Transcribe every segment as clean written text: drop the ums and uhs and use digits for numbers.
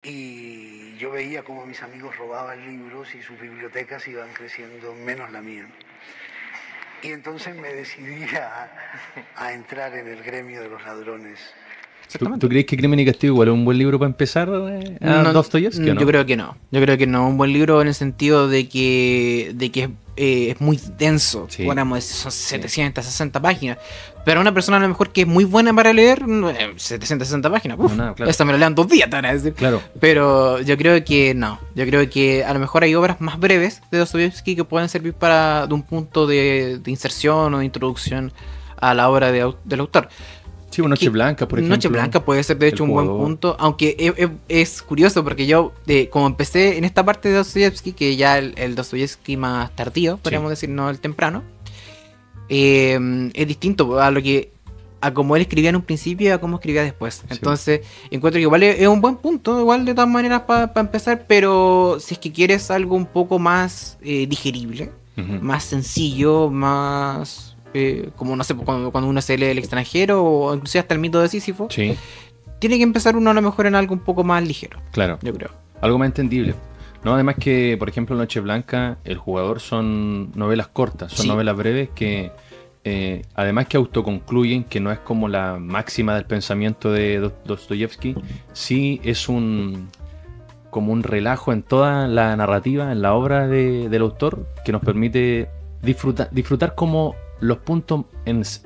Y yo veía cómo mis amigos robaban libros y sus bibliotecas iban creciendo menos la mía. Y entonces me decidí a entrar en el gremio de los ladrones. ¿Tú crees que Crimen y Castigo igual es un buen libro para empezar a Dostoyevsky, no? Yo creo que no. Yo creo que no. Un buen libro en el sentido de que es muy denso. Sí. Podríamos decir, son 760 páginas. Pero una persona a lo mejor que es muy buena para leer, 760 páginas. Uf, No, claro. esa me la lean 2 días, te van a decir. Claro. Pero yo creo que no. Yo creo que a lo mejor hay obras más breves de Dostoyevsky que pueden servir de un punto de inserción o de introducción a la obra del autor. Sí, Noche Blanca, por ejemplo. Noche Blanca puede ser de hecho un buen punto, aunque es curioso porque yo, como empecé en esta parte de Dostoyevsky, que ya el Dostoyevsky más tardío, podríamos decir, no el temprano, es distinto a como él escribía en un principio y a cómo escribía después. Entonces, encuentro que igual es un buen punto, igual de todas maneras para empezar, pero si es que quieres algo un poco más digerible, más sencillo, más... como no sé, cuando uno se lee El extranjero o inclusive hasta El mito de Sísifo, tiene que empezar uno a lo mejor en algo un poco más ligero. Claro, yo creo. Algo más entendible. No, además que, por ejemplo, Noche Blanca, El jugador son novelas cortas, son novelas breves que además que autoconcluyen, que no es como la máxima del pensamiento de Dostoyevsky, sí es como un relajo en toda la narrativa, en la obra del autor, que nos permite disfrutar como los puntos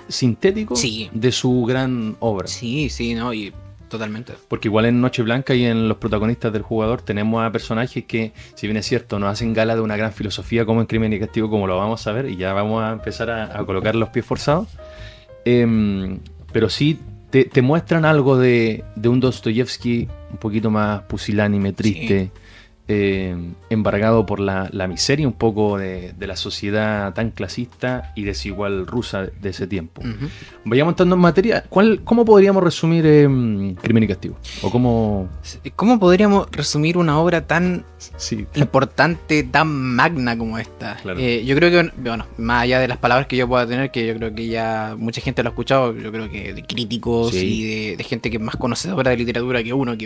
sintéticos de su gran obra. Sí, no, y totalmente. Porque igual en Noche Blanca y en los protagonistas del jugador tenemos a personajes que, si bien es cierto, nos hacen gala de una gran filosofía como en Crimen y Castigo, como lo vamos a ver, y ya vamos a empezar a colocar los pies forzados, pero sí te muestran algo de un Dostoyevsky un poquito más pusilánime, triste, embargado por la miseria un poco de la sociedad tan clasista y desigual rusa de ese tiempo. Vayamos entrando en materia. ¿Cómo podríamos resumir Crimen y Castigo? ¿O cómo podríamos resumir una obra tan importante, tan magna como esta? Claro. Yo creo que, bueno, más allá de las palabras que yo pueda tener, que yo creo que ya mucha gente lo ha escuchado, yo creo que de críticos y de gente que es más conocedora de literatura que uno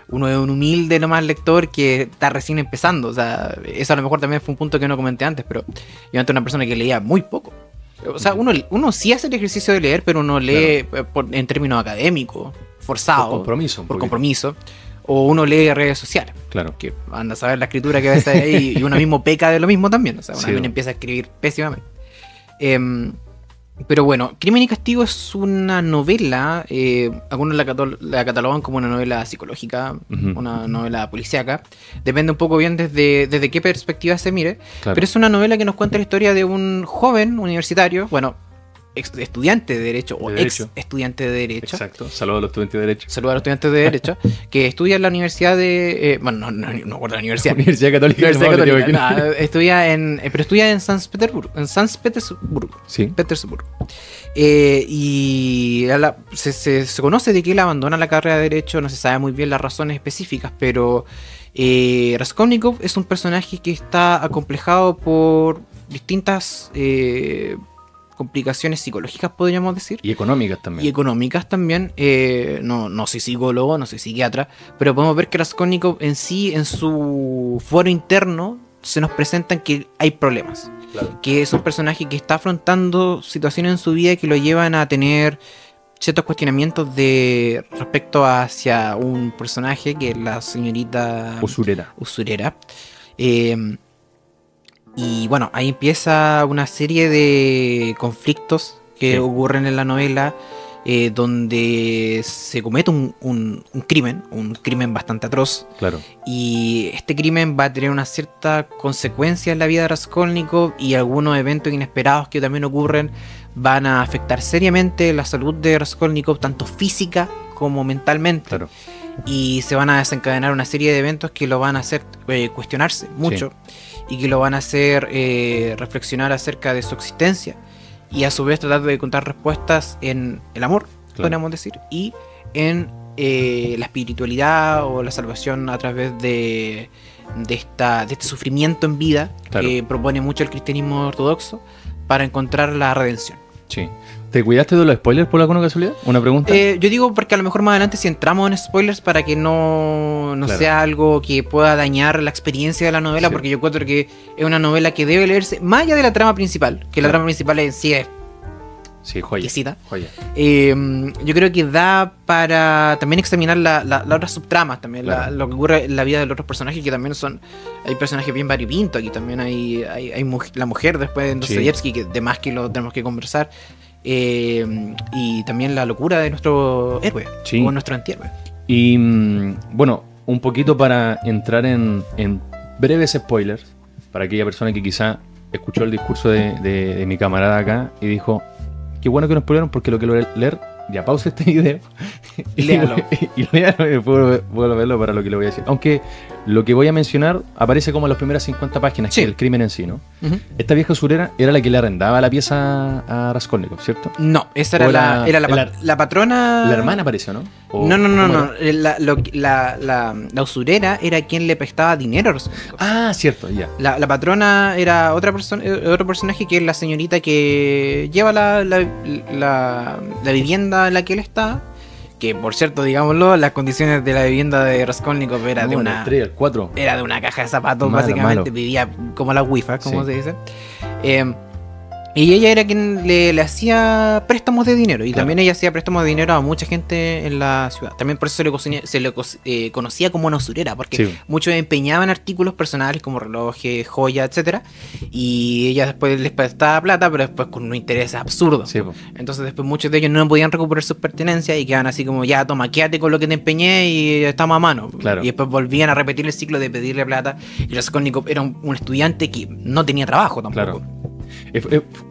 uno es un humilde nomás lector que está recién empezando. O sea, eso a lo mejor también fue un punto que no comenté antes, pero yo antes era una persona que leía muy poco. O sea, uno sí hace el ejercicio de leer, pero uno lee en términos académicos, forzado. Por compromiso. O uno lee redes sociales. Claro. Que anda a saber la escritura que va a estar ahí y uno mismo peca de lo mismo también. O sea, uno también empieza a escribir pésimamente. Pero bueno, Crimen y Castigo es una novela, algunos la catalogan como una novela psicológica, una novela policíaca, depende un poco bien desde qué perspectiva se mire, pero es una novela que nos cuenta la historia de un joven universitario, bueno, estudiante de Derecho o ex estudiante de Derecho. Exacto, saludos a los estudiantes de Derecho. Saludos a los estudiantes de Derecho, que estudia en la universidad de... bueno, no recuerdo la universidad. Universidad Católica. Estudia en San Petersburgo. Sí. Petersburgo. Y se conoce de que él abandona la carrera de Derecho, no se sabe muy bien las razones específicas, pero Raskolnikov es un personaje que está acomplejado por distintas... complicaciones psicológicas, podríamos decir. Y económicas también. No soy psicólogo, no soy psiquiatra, pero podemos ver que Raskolnikov en sí, en su foro interno, se nos presentan que hay problemas. Claro. Que es un personaje que está afrontando situaciones en su vida que lo llevan a tener ciertos cuestionamientos respecto hacia un personaje que es la señorita Usurera. Y bueno, ahí empieza una serie de conflictos que ocurren en la novela, donde se comete un crimen bastante atroz. Claro. Y este crimen va a tener una cierta consecuencia en la vida de Raskolnikov, y algunos eventos inesperados que también ocurren van a afectar seriamente la salud de Raskolnikov, tanto física como mentalmente. Claro. Y se van a desencadenar una serie de eventos que lo van a hacer cuestionarse mucho. Y que lo van a hacer reflexionar acerca de su existencia, y a su vez tratar de encontrar respuestas en el amor, podríamos decir, y en la espiritualidad o la salvación a través de este sufrimiento en vida que propone mucho el cristianismo ortodoxo para encontrar la redención. Sí. ¿Te cuidaste de los spoilers por alguna casualidad? ¿Una pregunta? Yo digo porque a lo mejor más adelante si entramos en spoilers para que no Claro. sea algo que pueda dañar la experiencia de la novela, Sí. porque yo encuentro que es una novela que debe leerse más allá de la trama principal, que la Claro. trama principal en sí es Sí, joya. exquisita. Joya. Yo creo que da para también examinar las otras subtramas también, Claro. lo que ocurre en la vida de los otros personajes, que también hay personajes bien variopintos. Aquí también hay la mujer después de Dostoyevsky, que de más que lo tenemos que conversar, y también la locura de nuestro héroe, Sí. o nuestro antihéroe. Y bueno, un poquito para entrar en breves spoilers, para aquella persona que quizá escuchó el discurso de mi camarada acá y dijo, qué bueno que nos spoilearon porque lo quiero leer, ya pause este video Léalo. y léalo y después vuelvo a verlo para lo que le voy a decir. Aunque lo que voy a mencionar aparece como en las primeras 50 páginas, Sí. que es el crimen en sí, ¿no? Ujú. Esta vieja usurera era la que le arrendaba la pieza a Raskolnikov, ¿cierto? No, esa O era la- la patrona. La hermana apareció, ¿no? ¿O No, cómo no. era? La usurera era quien le prestaba dinero a Raskolnikov. Ah, cierto, ya. La patrona era otra persona, otro personaje que es la señorita que lleva la vivienda en la que él está. Que por cierto, digámoslo, las condiciones de la vivienda de Raskolnikov era de No, una. la 3, el 4. Era de una caja de zapatos, Malo, básicamente. malo. Vivía como la wifa, como Sí. se dice. Y ella era quien le hacía préstamos de dinero. Y Claro. también ella hacía préstamos de dinero a mucha gente en la ciudad. También por eso se le conocía como una usurera. Porque Sí. muchos empeñaban artículos personales como relojes, joyas, etcétera. Y ella después les prestaba plata, pero después con unos intereses absurdos. Sí, po. Entonces después muchos de ellos no podían recuperar sus pertenencias y quedaban así como, ya toma, quédate con lo que te empeñé y estamos a mano. Claro. Y después volvían a repetir el ciclo de pedirle plata. Y Raskolnikov era un estudiante que no tenía trabajo tampoco. Claro. Es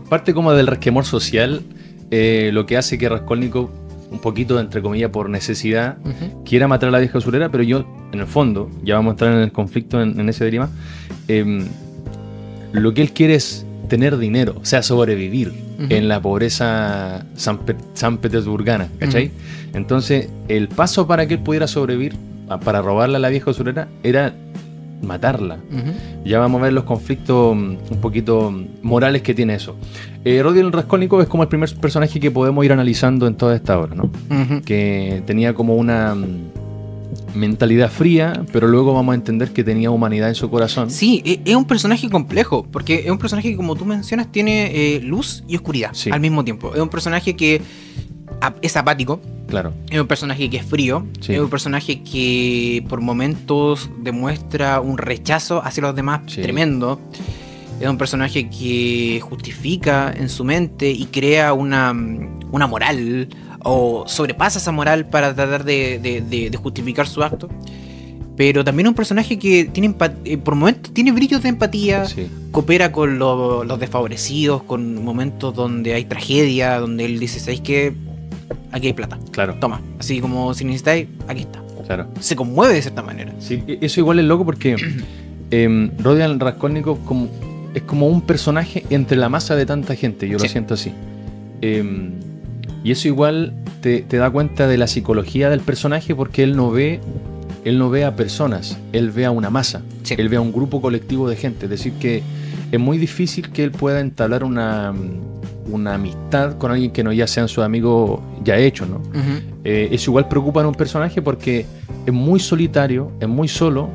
parte como del resquemor social, lo que hace que Raskolnikov, un poquito, entre comillas, por necesidad, Ujú. quiera matar a la vieja usurera, pero yo, en el fondo, ya vamos a entrar en el conflicto en ese dilema, lo que él quiere es tener dinero, o sea, sobrevivir Ujú. en la pobreza san petersburgana, ¿cachai? Entonces, el paso para que él pudiera sobrevivir, para robarle a la vieja usurera, era matarla. Ujú. Ya vamos a ver los conflictos un poquito morales que tiene eso. Rodion Raskolnikov es como el primer personaje que podemos ir analizando en toda esta obra, ¿no? Ujú. Que tenía como una mentalidad fría, pero luego vamos a entender que tenía humanidad en su corazón. Sí, es un personaje complejo, porque es un personaje que, como tú mencionas, tiene luz y oscuridad Sí. al mismo tiempo. Es un personaje que es apático, Claro, es un personaje que es frío, Sí. es un personaje que por momentos demuestra un rechazo hacia los demás Sí. tremendo. Es un personaje que justifica en su mente y crea una moral, o sobrepasa esa moral para tratar de justificar su acto. Pero también es un personaje que tiene por momentos tiene brillos de empatía, sí, coopera con los desfavorecidos, con momentos donde hay tragedia, donde él dice, ¿sabéis qué? Aquí hay plata, claro, toma. Así como si necesitáis, aquí está. claro. Se conmueve de cierta manera. Sí, eso igual es loco porque Rodion Raskolnikov es como un personaje entre la masa de tanta gente, yo lo Sí. siento así. Y eso igual te da cuenta de la psicología del personaje porque él no ve a personas, él ve a una masa, Sí. él ve a un grupo colectivo de gente. Es decir, que es muy difícil que él pueda entablar una amistad con alguien que no ya sean sus amigos ya hechos, ¿no? Ujú. Eso igual preocupa en un personaje porque es muy solitario, es muy solo.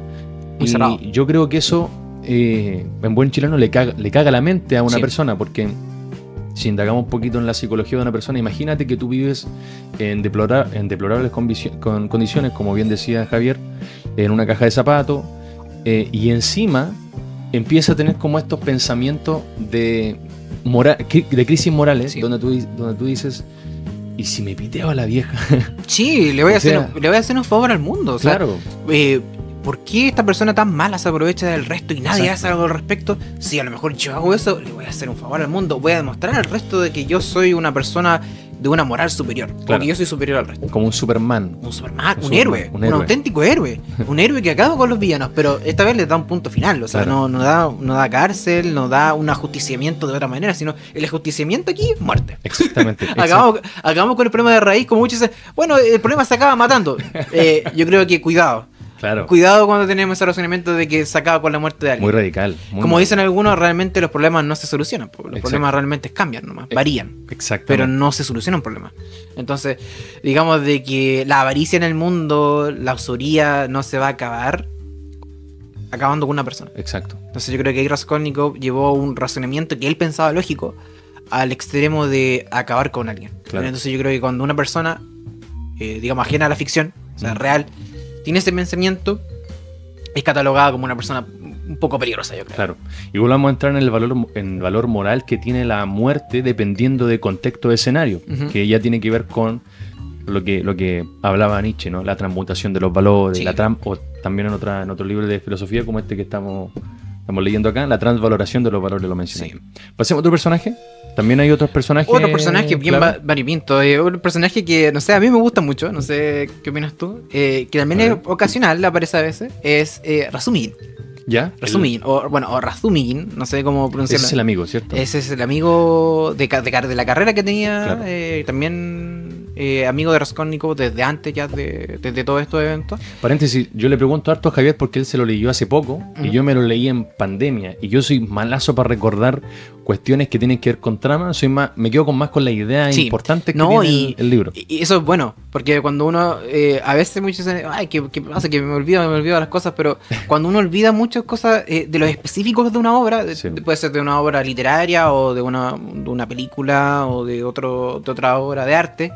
Muy y cerrado. yo creo que eso en buen chileno le caga la mente a una Sí. persona, porque si indagamos un poquito en la psicología de una persona, imagínate que tú vives en deplorables condiciones, como bien decía Javier, en una caja de zapatos, y encima empieza a tener como estos pensamientos de crisis morales, Sí. donde tú dices, ¿y si me piteo a la vieja? Sí, le voy a O sea- hacer un favor al mundo. O sea, Claro, ¿por qué esta persona tan mala se aprovecha del resto y nadie Exacto. hace algo al respecto? Si a lo mejor yo hago eso, le voy a hacer un favor al mundo. Voy a demostrar al resto de que yo soy una persona de una moral superior. Claro. O que yo soy superior al resto. como un Superman. Un Superman, Un un héroe, Superman, un un héroe. auténtico héroe. Un héroe que acaba con los villanos, pero esta vez les da un punto final. O sea, Claro. no da cárcel, no da un ajusticiamiento de otra manera, sino el ajusticiamiento aquí es muerte. Exactamente. Acabamos con el problema de raíz, como muchos dicen, bueno, el problema se acaba matando. Yo creo que cuidado. Claro. Cuidado cuando tenemos ese razonamiento de que se acaba con la muerte de alguien. Muy radical. Como dicen algunos, realmente los problemas no se solucionan. Los problemas realmente cambian nomás, varían. Exacto. Pero no se soluciona un problema. Entonces, digamos de que la avaricia en el mundo, la usuría no se va a acabar acabando con una persona. Exacto. Entonces yo creo que ahí Raskolnikov llevó un razonamiento que él pensaba lógico al extremo de acabar con alguien. Claro. Entonces yo creo que cuando una persona, digamos, ajena a la ficción, o sea, real, tiene ese pensamiento, es catalogada como una persona un poco peligrosa, yo creo. Claro. Y volvamos a entrar en el valor moral que tiene la muerte dependiendo de contexto de escenario, que ya tiene que ver con lo que hablaba Nietzsche, ¿no? La transmutación de los valores, Sí. o también en otro libro de filosofía como este que estamos leyendo acá, la transvaloración de los valores, lo mencioné. Sí. Pasemos a otro personaje. También hay otros personajes. Otro personaje bien clave. variopinto, un personaje que, no sé, a mí me gusta mucho, no sé qué opinas tú, que también es ocasional, aparece a veces, es Razumigin. ¿Ya? Razumigin, o Razumigin, no sé cómo pronunciarlo. Ese es el amigo, ¿cierto? Ese es el amigo de la carrera que tenía, Claro. También amigo de Raskolnikov desde antes ya de todos estos eventos. Paréntesis, yo le pregunto harto a Javier porque él se lo leyó hace poco y yo me lo leí en pandemia y yo soy malazo para recordar cuestiones que tienen que ver con trama, me quedo más con la idea Sí. importante que No, tiene el libro. Y eso es bueno, porque cuando uno, a veces muchos dicen, ay, ¿qué pasa? Que me olvido las cosas, pero cuando uno olvida muchas cosas de los específicos de una obra, Sí. puede ser de una obra literaria o de una película o de otra obra de arte,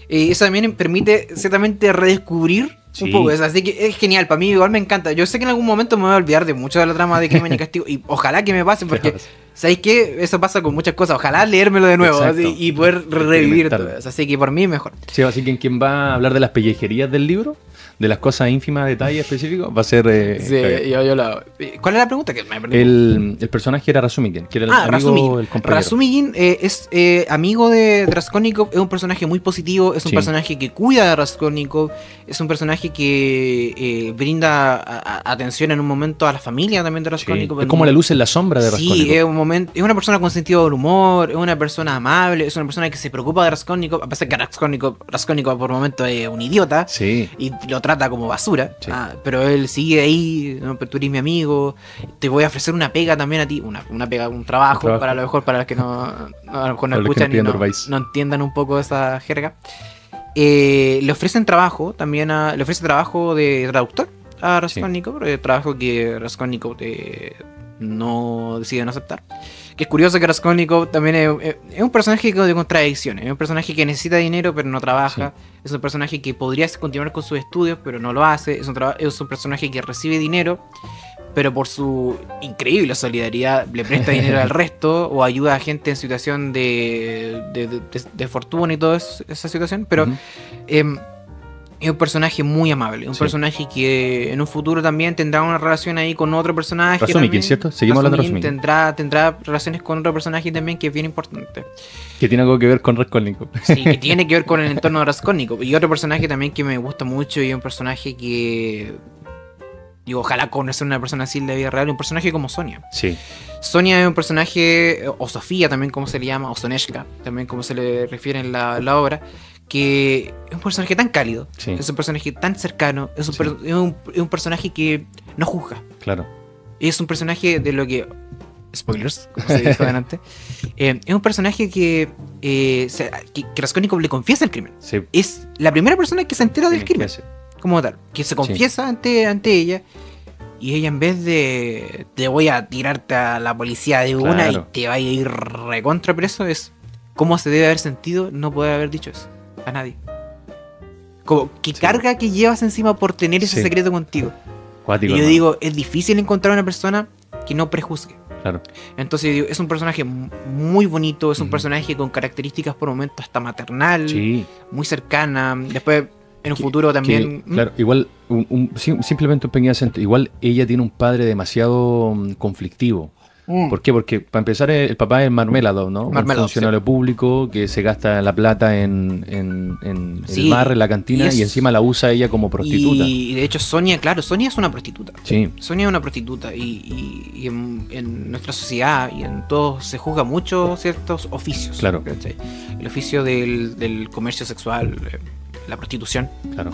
eso también permite ciertamente redescubrir Sí. un poco eso, así que es genial, para mí igual me encanta. Yo sé que en algún momento me voy a olvidar de mucho de la trama de Crimen y Castigo y ojalá que me pase porque, ¿sabéis qué? Eso pasa con muchas cosas, ojalá leérmelo de nuevo así, y poder revivir todo eso, así que por mí mejor. Sí, así que quien va a hablar de las pellejerías del libro, de las cosas ínfimas, detalles específicos, va a ser Sí, Javier. yo la... ¿Cuál es la pregunta? Que me perdí. El personaje era Razumigin, que era el amigo, Razumigin. el compañero. Razumigin es amigo de Raskolnikov, es un personaje muy positivo, es un Sí. personaje que cuida de Raskolnikov, es un personaje que brinda atención en un momento a la familia también de Sí. Raskolnikov. Es como la luz en la sombra de Sí, Raskolnikov. es una persona con sentido del humor, es una persona amable, es una persona que se preocupa de Raskolnikov, a pesar que Raskolnikov por momentos es un idiota Sí, y lo trata como basura, Sí. pero él sigue ahí, no, pero tú eres mi amigo, te voy a ofrecer una pega también a ti, una pega, un trabajo, para a lo mejor para los que no, a lo mejor no Para los que escuchan no y entiendan Urbais. no entiendan un poco esa jerga. Le ofrecen trabajo también, le ofrece trabajo de traductor a Raskolnikov, trabajo que Raskolnikov decide no aceptar. Que es curioso que Raskolnikov también es un personaje de contradicciones. Es un personaje que necesita dinero pero no trabaja. Sí. Es un personaje que podría continuar con sus estudios pero no lo hace. Es un personaje que recibe dinero pero por su increíble solidaridad le presta dinero al resto o ayuda a gente en situación de fortuna y toda esa situación. Pero Ujú. es un personaje muy amable, un Sí. personaje que en un futuro también tendrá una relación ahí con otro personaje. Razumigin, también. ¿cierto? Seguimos hablando de Razumigin. Tendrá relaciones con otro personaje también que es bien importante. Que tiene algo que ver con Raskolnikov. Sí, que tiene que ver con el entorno de Raskolnikov. Y otro personaje también que me gusta mucho y un personaje que... Digo, ojalá conocer una persona así en la vida real, un personaje como Sonia. Sí, Sonia es un personaje, o Sofía también como se le llama, o Soneshka, también como se le refiere en la obra, que es un personaje tan cálido, Sí. es un personaje tan cercano, es un personaje que no juzga. claro. Es un personaje de lo que... Spoilers, como se dijo adelante. Es un personaje que Raskolnikov le confiesa el crimen. Sí. Es la primera persona que se entera del crimen, como tal. Que se confiesa ante ella. Y ella, en vez de te voy a tirarte a la policía de una Claro. y te va a ir recontra preso, es cómo se debe haber sentido no poder haber dicho eso a nadie. Como qué Sí. carga que llevas encima por tener ese Sí. secreto contigo. Cuático, Y yo hermano. digo, es difícil encontrar una persona que no prejuzgue. Claro. Entonces yo digo, es un personaje muy bonito, es un Ujú. personaje con características por momentos hasta maternal, Sí. muy cercana. Después, en un futuro también... Claro, igual, simplemente un pequeño acento. Igual ella tiene un padre demasiado conflictivo. ¿Por qué? Porque para empezar el papá es Marmeladov, ¿no? Marmeladov, Un funcionario público que se gasta la plata en Sí, el bar, en la cantina, y y, es- encima la usa ella como prostituta. Y de hecho Sonia, claro, Sonia es una prostituta. Sí, Sonia es una prostituta y en nuestra sociedad y en todo se juzga mucho ciertos oficios. Claro. ¿cachai? El oficio del comercio sexual, la prostitución. claro.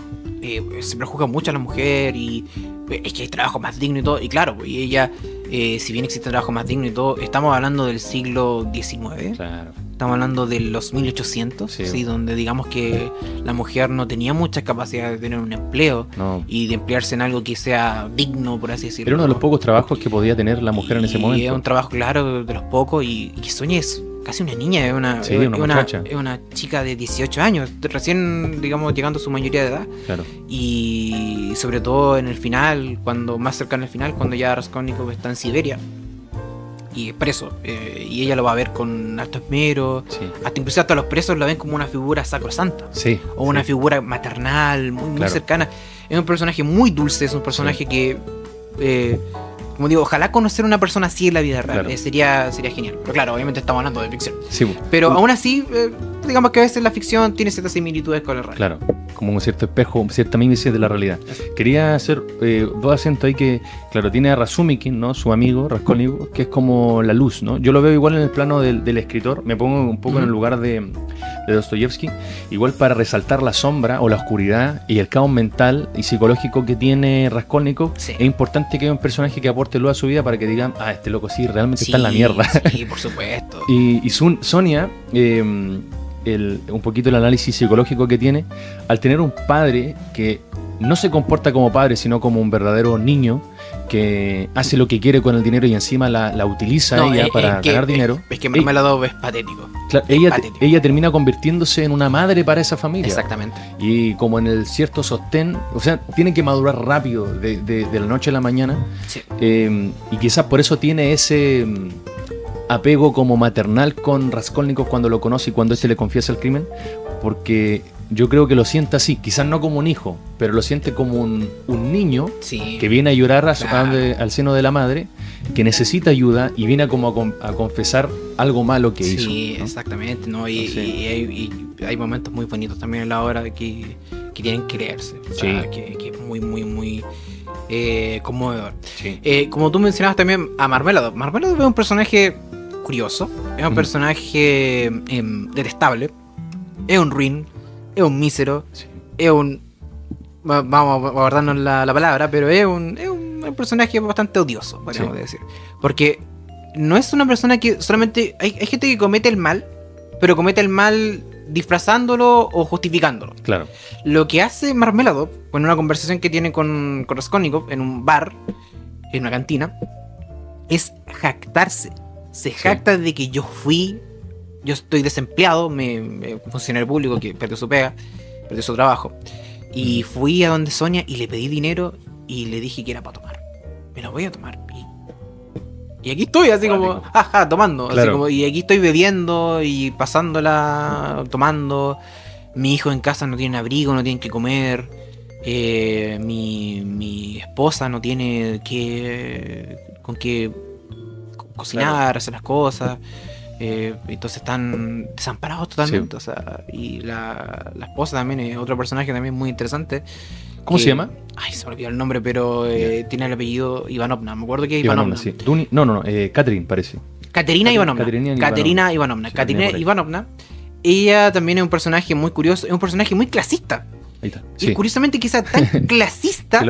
se prejuzga mucho a la mujer y es que hay trabajo más digno y todo. Y claro, pues, y ella, si bien existe trabajo más digno y todo, estamos hablando del siglo XIX. Claro. Estamos hablando de los 1800, ¿sí? Donde digamos que la mujer no tenía mucha capacidad de tener un empleo y de emplearse en algo que sea digno, por así decirlo. Era uno de los pocos trabajos que podía tener la mujer en ese momento. Y es un trabajo, claro, de los pocos. Y Sonia es casi una niña, es una chica de 18 años, recién, digamos, llegando a su mayoría de edad. Claro. Y sobre todo en el final, más cercano al final, cuando ya Raskolnikov está en Siberia y preso, y ella lo va a ver con alto esmero, incluso hasta los presos lo ven como una figura sacrosanta, o una figura maternal muy cercana. Es un personaje muy dulce, es un personaje que, como digo, ojalá conocer a una persona así en la vida real, sería genial. Pero claro, obviamente estamos hablando de ficción, pero aún así, digamos que a veces la ficción tiene ciertas similitudes con el real. Claro, como un cierto espejo, cierta mímesis de la realidad. Quería hacer dos acentos ahí que, claro, tiene a Razumikin, ¿no? Su amigo Raskolnikov, que es como la luz, ¿no? Yo lo veo igual en el plano del escritor, me pongo un poco en el lugar de Dostoyevsky, igual para resaltar la sombra o la oscuridad y el caos mental y psicológico que tiene Raskolnikov. Es importante que haya un personaje que aporte luz a su vida para que digan, este loco sí, realmente está en la mierda. Sí, por supuesto. y Sonia, un poquito el análisis psicológico que tiene, al tener un padre que no se comporta como padre, sino como un verdadero niño que hace lo que quiere con el dinero y encima la utiliza ella para ganar dinero. Es que Marmeladov es patético. Claro, ella termina convirtiéndose en una madre para esa familia. Exactamente. Y como en el cierto sostén, o sea, tiene que madurar rápido de la noche a la mañana. Sí. Y quizás por eso tiene ese apego como maternal con Raskolnikov cuando lo conoce y cuando éste le confiesa el crimen, porque yo creo que lo siente así, quizás no como un hijo, pero lo siente como un niño que viene a llorar al seno de la madre, que necesita ayuda y viene como a confesar algo malo que hizo. Sí, ¿no? Exactamente, ¿no? Y hay momentos muy bonitos también en la obra que tienen que creerse, o sea, que es muy, muy, muy conmovedor. Como tú mencionabas también a Marmeladov. Marmeladov es un personaje curioso, es un personaje detestable, es un ruin, es un mísero, es un... Vamos a guardarnos la palabra, pero es un personaje bastante odioso, podríamos decir. Porque no es una persona que solamente... Hay gente que comete el mal, pero comete el mal disfrazándolo o justificándolo. Claro. Lo que hace Marmeladov, con una conversación que tiene con Raskolnikov en un bar, en una cantina, es jactarse. Se jacta de que yo estoy desempleado, funcionario público que perdió su pega, perdió su trabajo, y fui a donde Sonia y le pedí dinero y le dije que era para tomar. Me lo voy a tomar. Y aquí estoy, así como, tomando. Claro. Así como, y aquí estoy bebiendo y pasándola, tomando. Mi hijo en casa no tiene abrigo, no tiene que comer. Mi esposa no tiene con qué cocinar, hacer las cosas. Entonces están desamparados totalmente. O sea, y la esposa también es otro personaje también muy interesante. ¿Cómo se llama? Ay, se me olvidó el nombre, pero tiene el apellido Ivanovna. Me acuerdo que es Ivanovna. Sí. Catherine parece. Katerina Ivanovna. Katerina Ivanovna. Ella también es un personaje muy curioso, es un personaje muy clasista. Ahí está. Y curiosamente que sea tan clasista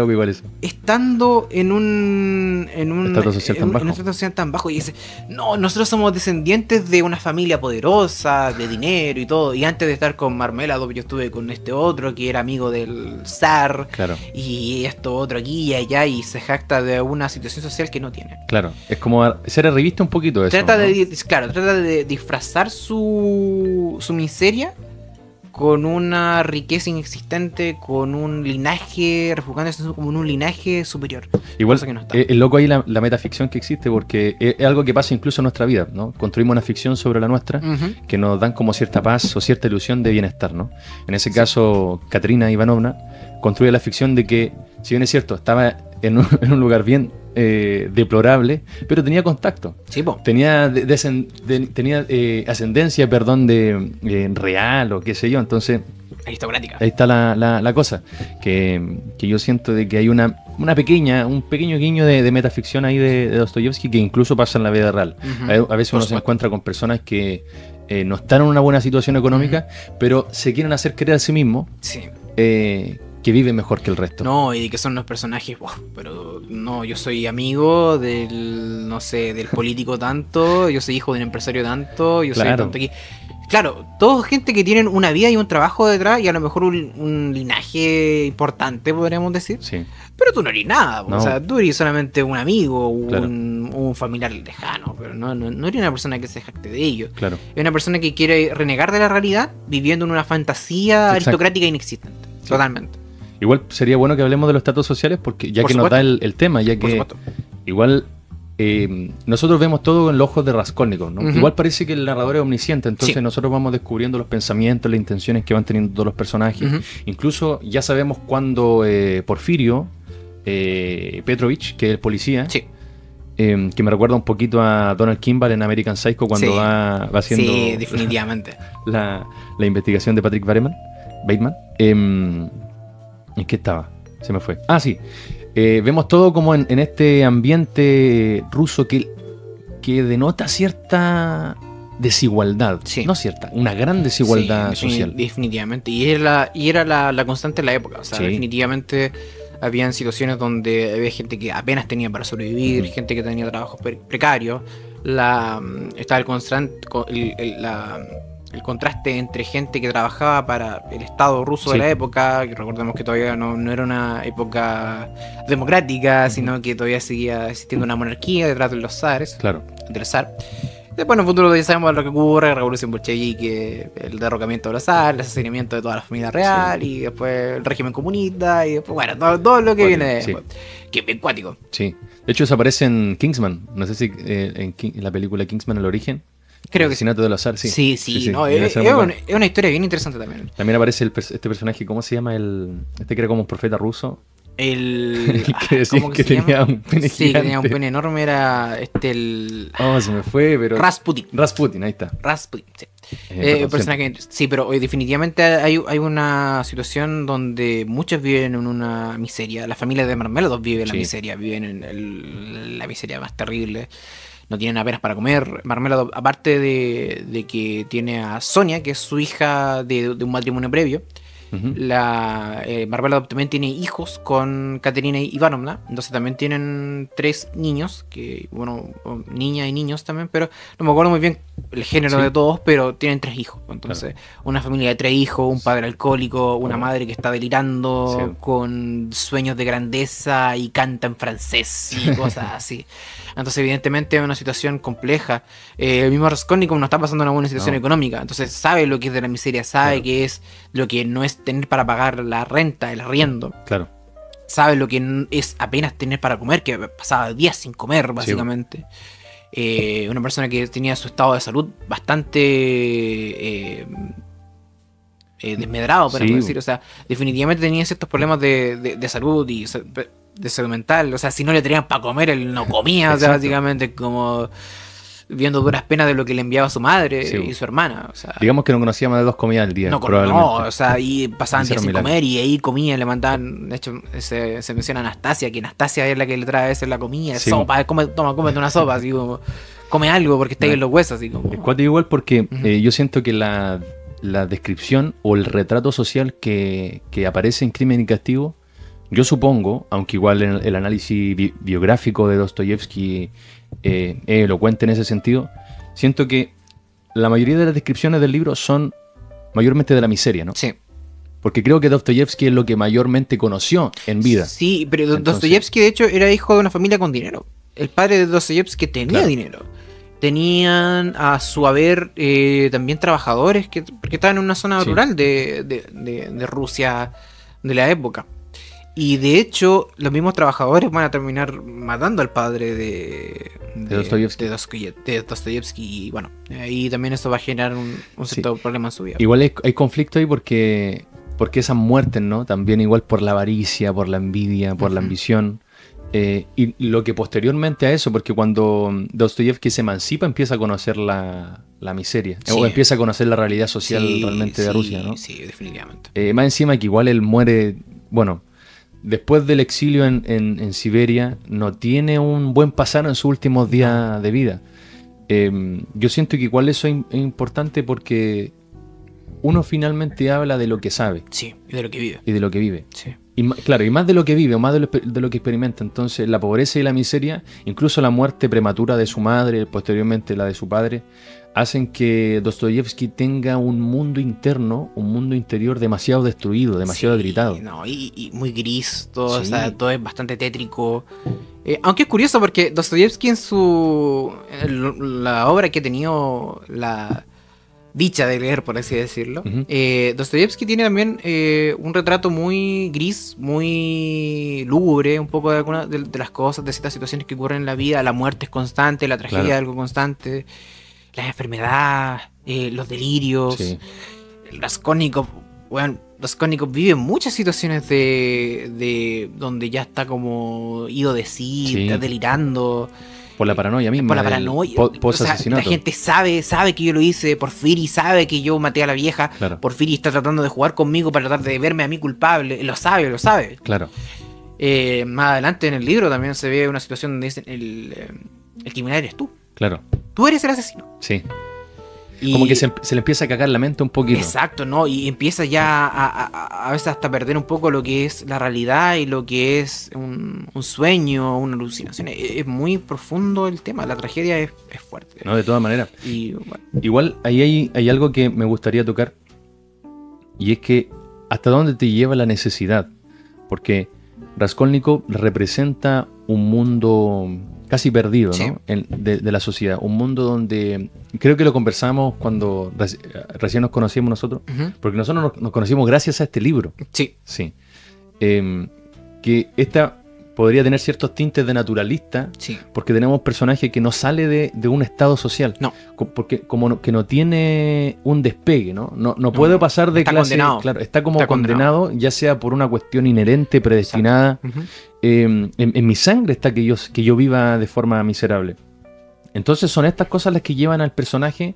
estando en un estrato social tan bajo. Y dice, no, nosotros somos descendientes de una familia poderosa, de dinero y todo. Y antes de estar con Marmeladov yo estuve con este otro que era amigo del zar. Claro. Y esto otro aquí y allá. Y se jacta de una situación social que no tiene. Claro, es como ser revista un poquito de eso. Trata de disfrazar su miseria con una riqueza inexistente, con un linaje, refugiándose como en un linaje superior. Igual que no está. Es loco ahí la metaficción que existe, porque es algo que pasa incluso en nuestra vida, ¿no? Construimos una ficción sobre la nuestra, que nos dan como cierta paz o cierta ilusión de bienestar, ¿no? En ese caso, Katerina Ivanovna construye la ficción de que, si bien es cierto, estaba en un lugar bien deplorable, pero tenía contacto. Sí, po. Tenía ascendencia, de real o qué sé yo. Entonces, aristocrática. Ahí está la cosa. Que yo siento de que hay un pequeño guiño de metaficción ahí de Dostoyevsky que incluso pasa en la vida real. A veces uno se encuentra con personas que no están en una buena situación económica, pero se quieren hacer creer a sí mismos. Sí. que vive mejor que el resto. No, y que son unos personajes, pero no, yo soy amigo del, no sé, del político tanto, yo soy hijo de un empresario tanto, yo soy tanto aquí. Claro, todos gente que tienen una vida y un trabajo detrás y a lo mejor un linaje importante, podríamos decir. Sí. Pero tú no eres nada, no. O sea, tú eres solamente un amigo, un familiar lejano, pero no eres una persona que se jacte de ello. Claro. Es una persona que quiere renegar de la realidad viviendo en una fantasía aristocrática inexistente. Sí. Totalmente. Igual sería bueno que hablemos de los estatus sociales, porque ya que nos da el tema, ya que igual nosotros vemos todo en los ojos de Raskolnikov, ¿no? Igual parece que el narrador es omnisciente, entonces nosotros vamos descubriendo los pensamientos, las intenciones que van teniendo todos los personajes. Incluso ya sabemos cuando Porfirio Petrovich, que es el policía, que me recuerda un poquito a Donald Kimball en American Psycho cuando va haciendo definitivamente la investigación de Patrick Bateman. ¿En qué estaba? Se me fue. Ah, sí. Vemos todo como en este ambiente ruso que denota cierta desigualdad. Sí. No cierta, una gran desigualdad social. Definitivamente. Y era la constante en la época. O sea, definitivamente habían situaciones donde había gente que apenas tenía para sobrevivir, gente que tenía trabajos precarios. Estaba el contraste entre gente que trabajaba para el Estado ruso de la época, que recordemos que todavía no era una época democrática, sino que todavía seguía existiendo una monarquía detrás de los zares, del zar. Después en el futuro ya sabemos lo que ocurre, la revolución bolchevique, el derrocamiento de los zares, el asesinamiento de toda la familia real, y después el régimen comunista, y después, bueno, todo lo que viene después, que es bien cuático. Sí, de hecho eso aparece en Kingsman, no sé si en la película Kingsman, El Origen. Creo el asesinato de los zar, sí. No, es una historia bien interesante también. También aparece este personaje, ¿cómo se llama? Este que era como un profeta ruso. El que decía que tenía un pene gigante. Sí, que tenía un pene enorme, era se me fue, pero... Rasputin, ahí está. Rasputin, sí. Personaje, sí, pero hoy definitivamente hay una situación donde muchos viven en una miseria. La familia de Marmeladov vive en la miseria, viven en la miseria más terrible. No tienen apenas para comer. Marmeladov, aparte de que tiene a Sonia, que es su hija de un matrimonio previo, Marmeladov también tiene hijos con Katerina Ivanovna. Entonces también tienen 3 niños, niña y niños también, pero no me acuerdo muy bien el género de todos, pero tienen 3 hijos. Entonces, una familia de 3 hijos, un padre alcohólico, una madre que está delirando con sueños de grandeza y canta en francés y cosas así. Entonces, evidentemente, es una situación compleja. El mismo Raskolnikov no está pasando una buena situación económica. Entonces, sabe lo que es de la miseria, sabe que es lo que no es tener para pagar la renta, el arriendo. Claro. Sabe lo que es apenas tener para comer, que pasaba días sin comer, básicamente. Una persona que tenía su estado de salud bastante desmedrado, podemos decir. O sea, definitivamente tenía ciertos problemas de salud y de salud mental. O sea, si no le tenían para comer, él no comía. O sea, básicamente como viendo duras penas de lo que le enviaba su madre y su hermana. O sea, digamos que no conocía más de 2 comidas al día. No, o sea, y pasaban días sin comer y ahí comían, le mandaban. De hecho, se menciona a Anastasia, que Anastasia es la que le trae a veces la comida, sopa, cómete una sopa, así como, come algo porque está ahí en los huesos, así como. Es cuático igual porque yo siento que la descripción o el retrato social que aparece en Crimen y Castigo, yo supongo, aunque igual el análisis biográfico de Dostoyevsky es elocuente en ese sentido, siento que la mayoría de las descripciones del libro son mayormente de la miseria, ¿no? Sí. Porque creo que Dostoyevsky es lo que mayormente conoció en vida. Sí, pero Dostoyevsky de hecho era hijo de una familia con dinero. El padre de Dostoyevsky tenía dinero. Tenían a su haber también trabajadores porque estaban en una zona rural de Rusia de la época. Y de hecho, los mismos trabajadores van a terminar matando al padre de Dostoyevsky. Y bueno, ahí también eso va a generar un cierto problema en su vida. Igual hay conflicto ahí porque esas muertes, ¿no? También igual por la avaricia, por la envidia, por la ambición. Y lo que posteriormente a eso, porque cuando Dostoyevsky se emancipa, empieza a conocer la miseria. O empieza a conocer la realidad social realmente de Rusia, ¿no? Sí, definitivamente. Más encima que igual él muere, bueno, después del exilio en Siberia, no tiene un buen pasar en sus últimos días de vida. Yo siento que igual eso es importante porque uno finalmente habla de lo que sabe. Sí, y de lo que vive. Y de lo que vive. Sí. Y claro, y más de lo que vive, o más de lo que experimenta. Entonces, la pobreza y la miseria, incluso la muerte prematura de su madre, posteriormente la de su padre, hacen que Dostoyevsky tenga un mundo interno, un mundo interior demasiado destruido, demasiado gritado. No, y muy gris, todo, Sí. o sea, todo es bastante tétrico. Aunque es curioso porque Dostoyevsky en la obra que he tenido la dicha de leer, por así decirlo, Ujú. Dostoyevsky tiene también un retrato muy gris, muy lúgubre, un poco de algunas de las cosas, de ciertas situaciones que ocurren en la vida. La muerte es constante, la tragedia Claro. es algo constante, las enfermedades, los delirios. Sí. Raskolnikov, bueno, Raskolnikov vive muchas situaciones de donde ya está como ido de sí, Sí. está delirando. Por la paranoia misma. Por la del paranoia. Post-asesinato. La gente sabe que yo lo hice. Porfiri sabe que yo maté a la vieja. Claro. Porfiri está tratando de jugar conmigo para tratar de verme a mí culpable. Lo sabe. Claro. Más adelante en el libro también se ve una situación donde dicen el criminal eres tú. Claro. Tú eres el asesino. Sí. Y- Como que se le empieza a cagar la mente un poquito. Exacto, ¿no? Y empieza ya a veces hasta perder un poco lo que es la realidad y lo que es un sueño, una alucinación. Es muy profundo el tema, la tragedia es fuerte. ¿No? De todas maneras. Y bueno, Igual ahí hay algo que me gustaría tocar. Y es que hasta dónde te lleva la necesidad. Porque Raskolnikov representa un mundo casi perdido, Sí. ¿no? De la sociedad. Un mundo donde, creo que lo conversamos cuando recién nos conocimos nosotros, ujú, porque nosotros nos conocimos gracias a este libro. sí, Sí. Que esta podría tener ciertos tintes de naturalista, sí. porque tenemos personajes que no sale de un estado social. No. Porque que no tiene un despegue, ¿no? No puede no. pasar de Está clase. condenado. Claro, está como Está condenado, ya sea por una cuestión inherente, predestinada. Ujú. En mi sangre está que yo viva de forma miserable. Entonces son estas cosas las que llevan al personaje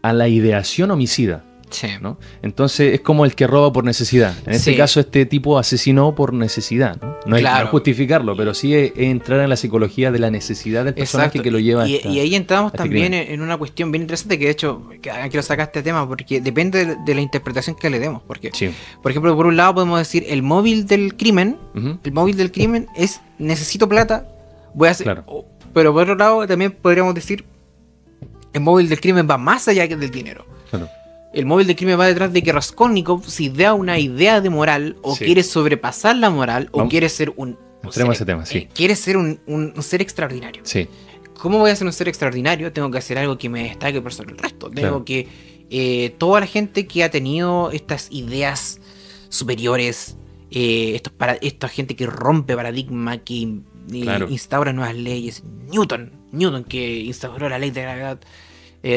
a la ideación homicida, Sí. ¿no? Entonces es como el que roba por necesidad. En este Sí. caso este tipo asesinó por necesidad, ¿no? No es Claro. no justificarlo, pero sí es entrar en la psicología de la necesidad del personaje Exacto. que lo lleva a y esta- ahí entramos a este también crimen. en una cuestión bien interesante que de hecho que lo sacaste a tema porque depende de la interpretación que le demos. Porque, Sí. por ejemplo, por un lado podemos decir el móvil del crimen. Ujú. El móvil del crimen es necesito plata, voy a hacer. Claro. Pero por otro lado también podríamos decir el móvil del crimen va más allá que del dinero. Claro. El móvil del crimen va detrás de que Raskolnikov se idea una idea de moral o Sí. quiere sobrepasar la moral o Vamos- quiere ser un Entremos a ese ser, tema, sí. quiere ser un ser extraordinario. Sí. ¿Cómo voy a ser un ser extraordinario? Tengo que hacer algo que me destaque por sobre el resto. Tengo Claro. que toda la gente que ha tenido estas ideas superiores, esta gente que rompe paradigma, que Claro. instaura nuevas leyes. Newton que instauró la ley de gravedad.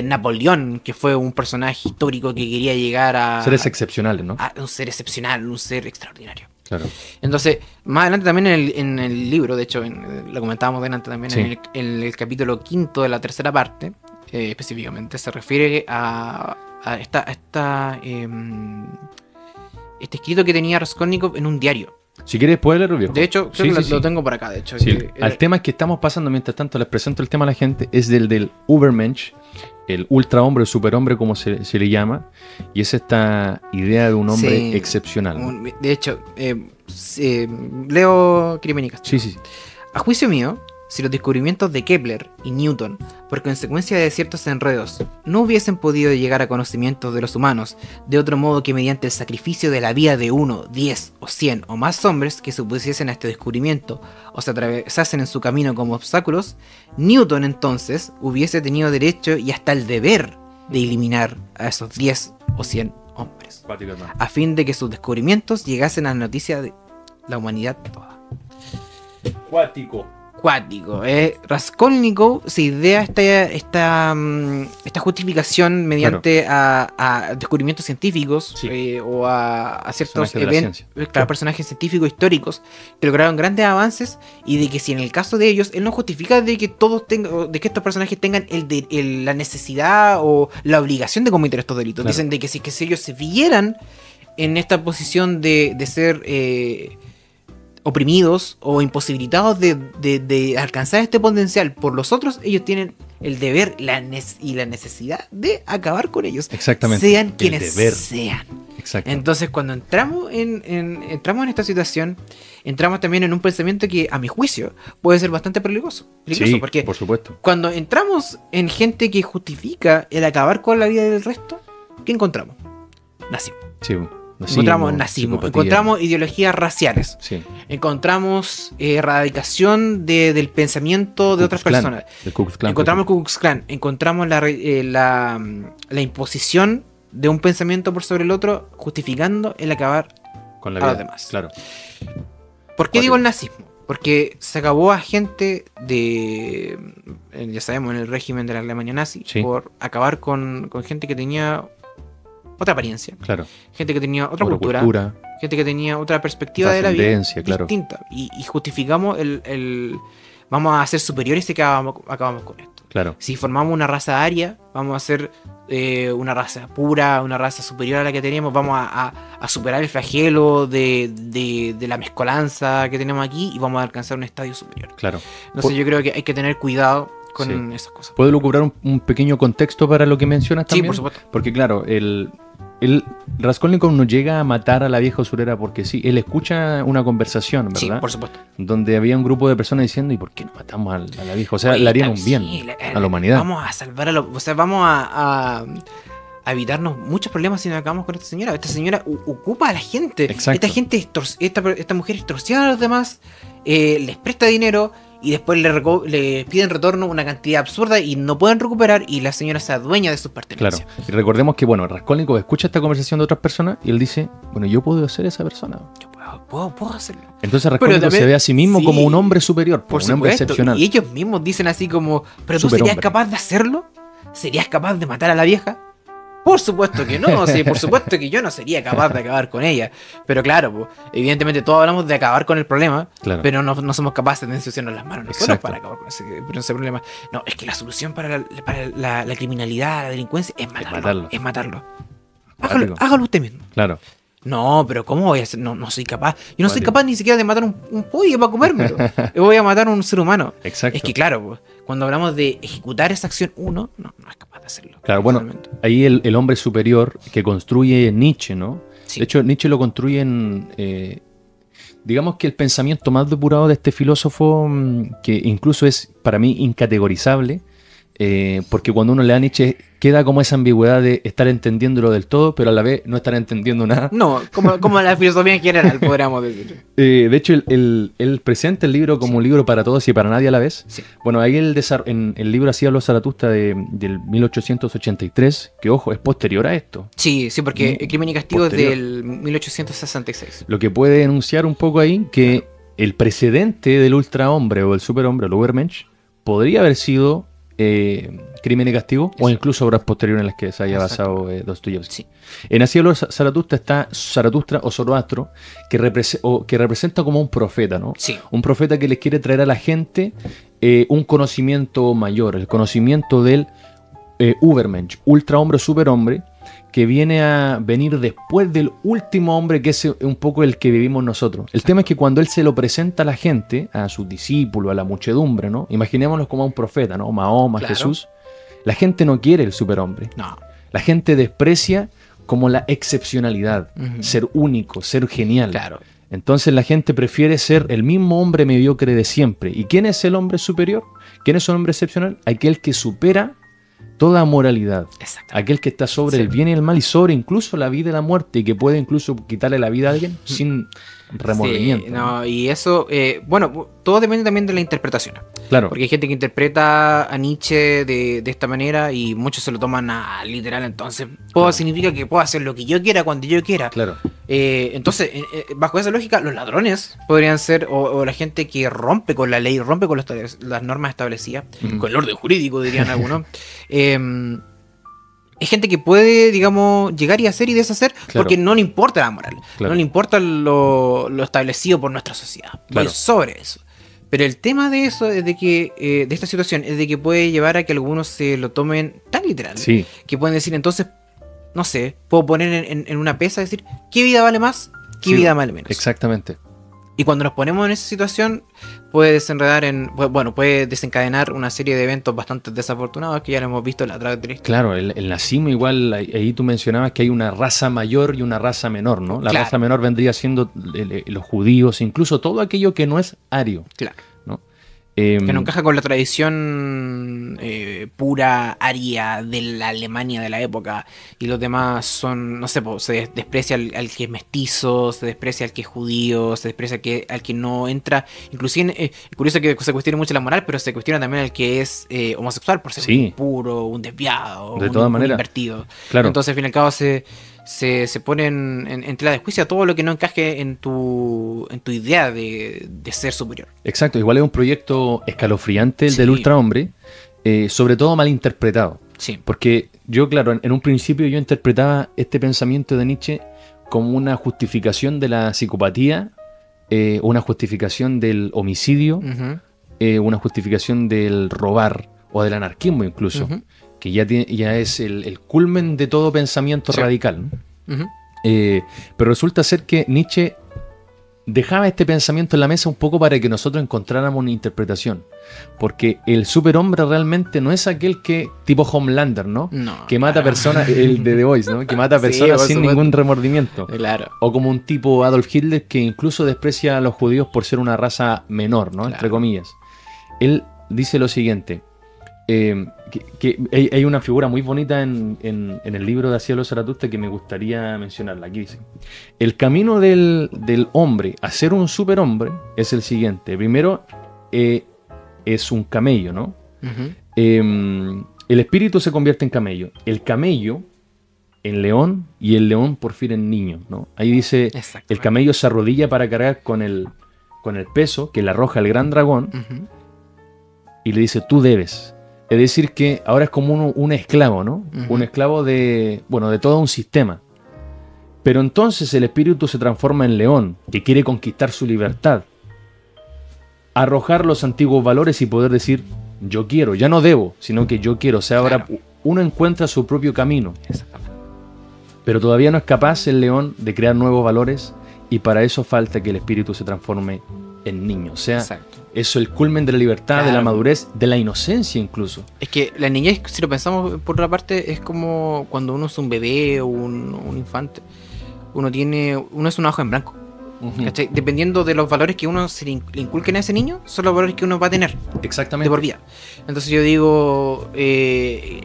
Napoleón, que fue un personaje histórico que quería llegar a Seres excepcionales, ¿no? a un ser excepcional, un ser extraordinario. Claro. Entonces, más adelante también en el libro, de hecho, lo comentábamos delante también, Sí. en el capítulo 5 de la tercera parte, específicamente, se refiere a este escrito que tenía Raskolnikov en un diario. Si quieres, puedes leerlo, viejo. De hecho, creo Sí, que sí, lo sí. tengo por acá, de hecho. Sí, que al tema que estamos pasando, mientras tanto les presento el tema a la gente, es del Übermensch, el ultrahombre o superhombre como se le llama, y es esta idea de un hombre Sí. excepcional, ¿no? De hecho, leo Crimen y Castigo. Sí, sí, sí. A juicio mío, si los descubrimientos de Kepler y Newton, por consecuencia de ciertos enredos, no hubiesen podido llegar a conocimientos de los humanos de otro modo que mediante el sacrificio de la vida de 1, 10 o 100 o más hombres que supusiesen a este descubrimiento o se atravesasen en su camino como obstáculos, Newton entonces hubiese tenido derecho y hasta el deber de eliminar a esos 10 o 100 hombres, Cuático, hermano. a fin de que sus descubrimientos llegasen a la noticia de la humanidad toda. Cuático. Cuático. Raskolnikov se idea esta justificación mediante a descubrimientos científicos Sí. o a ciertos Personajes de la eventos, ciencia. claro, personajes científicos históricos que lograron grandes avances y de que si en el caso de ellos, él no justifica de que todos tengan, de que estos personajes tengan la necesidad o la obligación de cometer estos delitos. Claro. Dicen de que si ellos se vieran en esta posición de ser oprimidos o imposibilitados de alcanzar este potencial por los otros, ellos tienen el deber y la necesidad de acabar con ellos. Exactamente. Sean El quienes deber. sean. Exacto. Entonces, cuando entramos en esta situación, entramos también en un pensamiento que, a mi juicio, puede ser bastante peligroso. Sí, porque por supuesto. cuando entramos en gente que justifica el acabar con la vida del resto, ¿qué encontramos? Nazismo. Sí, Encontramos nazismo, psicopatía. encontramos ideologías raciales, Sí. encontramos erradicación del pensamiento de Ku otras Klux Klan, personas. el Ku Klux Klan, Encontramos el por Ku Klux Klan, encontramos la imposición de un pensamiento por sobre el otro, justificando el acabar. ejemplo, con la a vida. los demás. Claro. ¿Por qué digo el nazismo? Porque se acabó a gente de, ya sabemos, en el régimen de la Alemania nazi, Sí. por acabar con gente que tenía otra apariencia, Claro. gente que tenía otra cultura, gente que tenía otra perspectiva de la vida Trascendencia, claro. distinta. Y justificamos vamos a ser superiores y acabamos con esto. Claro. Si formamos una raza aria, vamos a ser una raza pura, una raza superior a la que tenemos, vamos a superar el flagelo de la mezcolanza que tenemos aquí y vamos a alcanzar un estadio superior. Claro. Entonces yo creo que hay que tener cuidado con Sí. esas cosas. ¿Puedo lucubrar un pequeño contexto para lo que mencionas Sí, también? por supuesto. Porque claro, el Raskolnikov no llega a matar a la vieja usurera porque sí, él escucha una conversación, ¿verdad? Sí, por supuesto. Donde había un grupo de personas diciendo, ¿y por qué no matamos a la vieja? O sea, Oye, le harían un bien sí, a la humanidad. Vamos a salvar o sea, vamos a evitarnos muchos problemas si nos acabamos con esta señora. Esta señora ocupa a la gente. Exacto. Esta mujer extorsiona a los demás, les presta dinero y después le piden retorno una cantidad absurda y no pueden recuperar y la señora se adueña de sus Claro. pertenencias. Y recordemos que, bueno, Raskolnikov escucha esta conversación de otras personas y él dice, bueno, yo puedo ser esa persona. Yo puedo hacerlo. Entonces Raskolnikov también- se ve a sí mismo sí, como un hombre superior, Por un hombre supuesto. excepcional. Y ellos mismos dicen así como, ¿pero tú Superhombre. serías capaz de hacerlo? ¿Serías capaz de matar a la vieja? Por supuesto que no, sí, por supuesto que yo no sería capaz de acabar con ella. Pero claro, pues, evidentemente todos hablamos de acabar con el problema, Claro. pero no somos capaces de ensuciarnos las manos nosotros Exacto. para acabar con ese problema. No, es que la solución para la criminalidad, la delincuencia, es matarlo. Es matarlo. Cuático. Hágalo usted mismo. Claro. No, pero ¿cómo voy a hacer? No soy capaz. Yo no soy Cuático. capaz ni siquiera de matar un pollo para comérmelo. Yo voy a matar a un ser humano. Exacto. Es que claro, pues, cuando hablamos de ejecutar esa acción uno, no es capaz de hacerlo. Claro, bueno, Realmente. ahí el hombre superior que construye Nietzsche, ¿no? Sí. De hecho, Nietzsche lo construye digamos que el pensamiento más depurado de este filósofo, que incluso es para mí incategorizable, porque cuando uno lee a Nietzsche queda como esa ambigüedad de estar entendiéndolo del todo, pero a la vez no estar entendiendo nada. No, como la filosofía en general, podríamos decir. De hecho, él presenta el libro como un libro para todos y para nadie a la vez. Sí. Bueno, ahí en el libro Así habló Zaratustra del 1883, que ojo, es posterior a esto. Sí, porque el Crimen y Castigo Posterior. es del 1866. Lo que puede denunciar un poco ahí que el precedente del ultrahombre o del superhombre, el Übermensch, podría haber sido Crimen y Castigo o incluso obras posteriores en las que se haya basado Dostoyevsky. Sí. En Así habló Zaratustra está Zaratustra o Zoroastro, que representa como un profeta, ¿no? Sí. Un profeta que les quiere traer a la gente un conocimiento mayor, el conocimiento del Übermensch, ultrahombre o superhombre, que viene a venir después del último hombre, que es un poco el que vivimos nosotros. El tema es que cuando él se lo presenta a la gente, a sus discípulos, a la muchedumbre, ¿no? Imaginémonos como a un profeta, ¿no? Mahoma, Claro. Jesús. La gente no quiere el superhombre. No. La gente desprecia como la excepcionalidad, Ujú. ser único, ser genial. Claro. Entonces la gente prefiere ser el mismo hombre mediocre de siempre. ¿Y quién es el hombre superior? ¿Quién es el hombre excepcional? Aquel que supera toda moralidad. Exacto. Aquel que está sobre Sí. el bien y el mal y sobre incluso la vida y la muerte y que puede incluso quitarle la vida a alguien sin remordimiento. Sí, no, y eso, bueno, todo depende también de la interpretación. Claro, Porque hay gente que interpreta a Nietzsche de esta manera y muchos se lo toman a literal. Entonces, Claro. significa que puedo hacer lo que yo quiera cuando yo quiera. claro. Entonces, bajo esa lógica, los ladrones podrían ser, o la gente que rompe con la ley, rompe con las normas establecidas, Ujú. con el orden jurídico, dirían algunos. Es gente que puede, digamos, llegar y hacer y deshacer Claro. porque no le importa la moral, Claro. no le importa lo establecido por nuestra sociedad. Claro. Voy sobre eso. Pero el tema de eso es de que, de esta situación, es de que puede llevar a que algunos se lo tomen tan literal, Sí, que pueden decir, entonces, no sé, puedo poner en una pesa y decir, ¿qué vida vale más? ¿Qué Sí, vida vale menos? exactamente. Y cuando nos ponemos en esa situación, puede desencadenar una serie de eventos bastante desafortunados que ya lo hemos visto a través de la historia. Claro, el nazismo igual, ahí tú mencionabas que hay una raza mayor y una raza menor, ¿no? La raza menor vendría siendo los judíos, incluso todo aquello que no es ario. Claro. ¿No? Que no encaja con la tradición pura aria de la Alemania de la época. Y los demás son, no sé, se desprecia al que es mestizo, se desprecia al que es judío, se desprecia al que no entra. Inclusive, es curioso que se cuestione mucho la moral, pero se cuestiona también al que es homosexual por ser un puro, un desviado, un invertido. Claro. Entonces, al fin y al cabo, se ponen en tela de juicio a todo lo que no encaje en tu idea de ser superior. Exacto, igual es un proyecto escalofriante el del ultrahombre, sobre todo mal interpretado. Sí. Porque yo, claro, en un principio yo interpretaba este pensamiento de Nietzsche como una justificación de la psicopatía, una justificación del homicidio, una justificación del robar o del anarquismo incluso. Que ya es el culmen de todo pensamiento radical, ¿no? Pero resulta ser que Nietzsche dejaba este pensamiento en la mesa un poco para que nosotros encontráramos una interpretación. Porque el superhombre realmente no es aquel que, tipo Homelander, ¿no? Que mata personas, el de The Voice, ¿no? Que mata personas sin ningún remordimiento. Claro. O como un tipo Adolf Hitler que incluso desprecia a los judíos por ser una raza menor, ¿no? Entre comillas. Él dice lo siguiente. Que hay una figura muy bonita en el libro de Así habló Zaratustra que me gustaría mencionarla. Aquí dice: el camino del hombre a ser un superhombre es el siguiente. Primero, es un camello, ¿no? El espíritu se convierte en camello. El camello en león y el león por fin en niño, ¿no? Ahí dice: el camello se arrodilla para cargar con el peso que le arroja el gran dragón y le dice: tú debes. Es decir que ahora es como un esclavo, ¿no? Un esclavo de todo un sistema. Pero entonces el espíritu se transforma en león, que quiere conquistar su libertad. Arrojar los antiguos valores y poder decir, yo quiero, ya no debo, sino que yo quiero. O sea, ahora uno encuentra su propio camino. Pero todavía no es capaz el león de crear nuevos valores y para eso falta que el espíritu se transforme en niño. O sea, eso es el culmen de la libertad, de la madurez, de la inocencia incluso. Es que la niñez, si lo pensamos por otra parte, es como cuando uno es un bebé o un infante. Uno es una hoja en blanco. ¿Cachai? Dependiendo de los valores que uno se le inculquen a ese niño, son los valores que uno va a tener. Exactamente. De por vida. Entonces yo digo,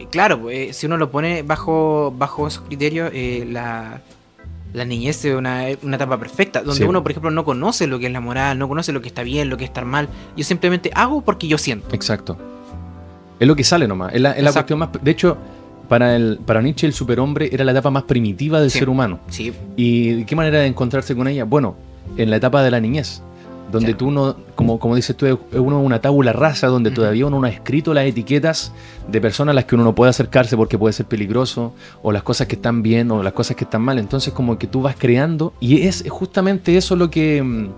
claro, si uno lo pone bajo esos criterios, la niñez es una etapa perfecta, donde uno, por ejemplo, no conoce lo que es la moral, no conoce lo que está bien, lo que es estar mal. Yo simplemente hago porque yo siento. Exacto. Es lo que sale nomás. Es la cuestión más... De hecho, para Nietzsche el superhombre era la etapa más primitiva del ser humano. Sí. ¿Y de qué manera de encontrarse con ella? Bueno, en la etapa de la niñez, donde tú no, como dices tú, es una tabula rasa, donde todavía uno no ha escrito las etiquetas de personas a las que uno no puede acercarse porque puede ser peligroso, o las cosas que están bien, o las cosas que están mal. Entonces como que tú vas creando, y es justamente eso lo que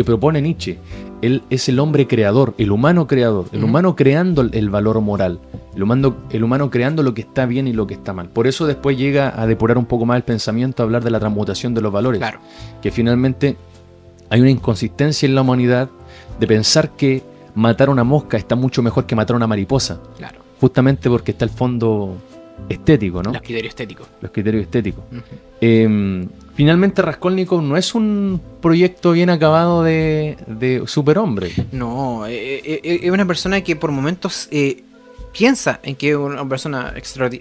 propone Nietzsche. Él es el hombre creador, el humano creador, el humano creando el valor moral, el humano creando lo que está bien y lo que está mal. Por eso después llega a depurar un poco más el pensamiento, a hablar de la transmutación de los valores. Claro. Que finalmente hay una inconsistencia en la humanidad de pensar que matar a una mosca está mucho mejor que matar a una mariposa. Claro. Justamente porque está el fondo estético, ¿no? Los criterios estéticos. Los criterios estéticos. Finalmente Raskolnikov no es un proyecto bien acabado de superhombre. No, es una persona que por momentos piensa en que es una persona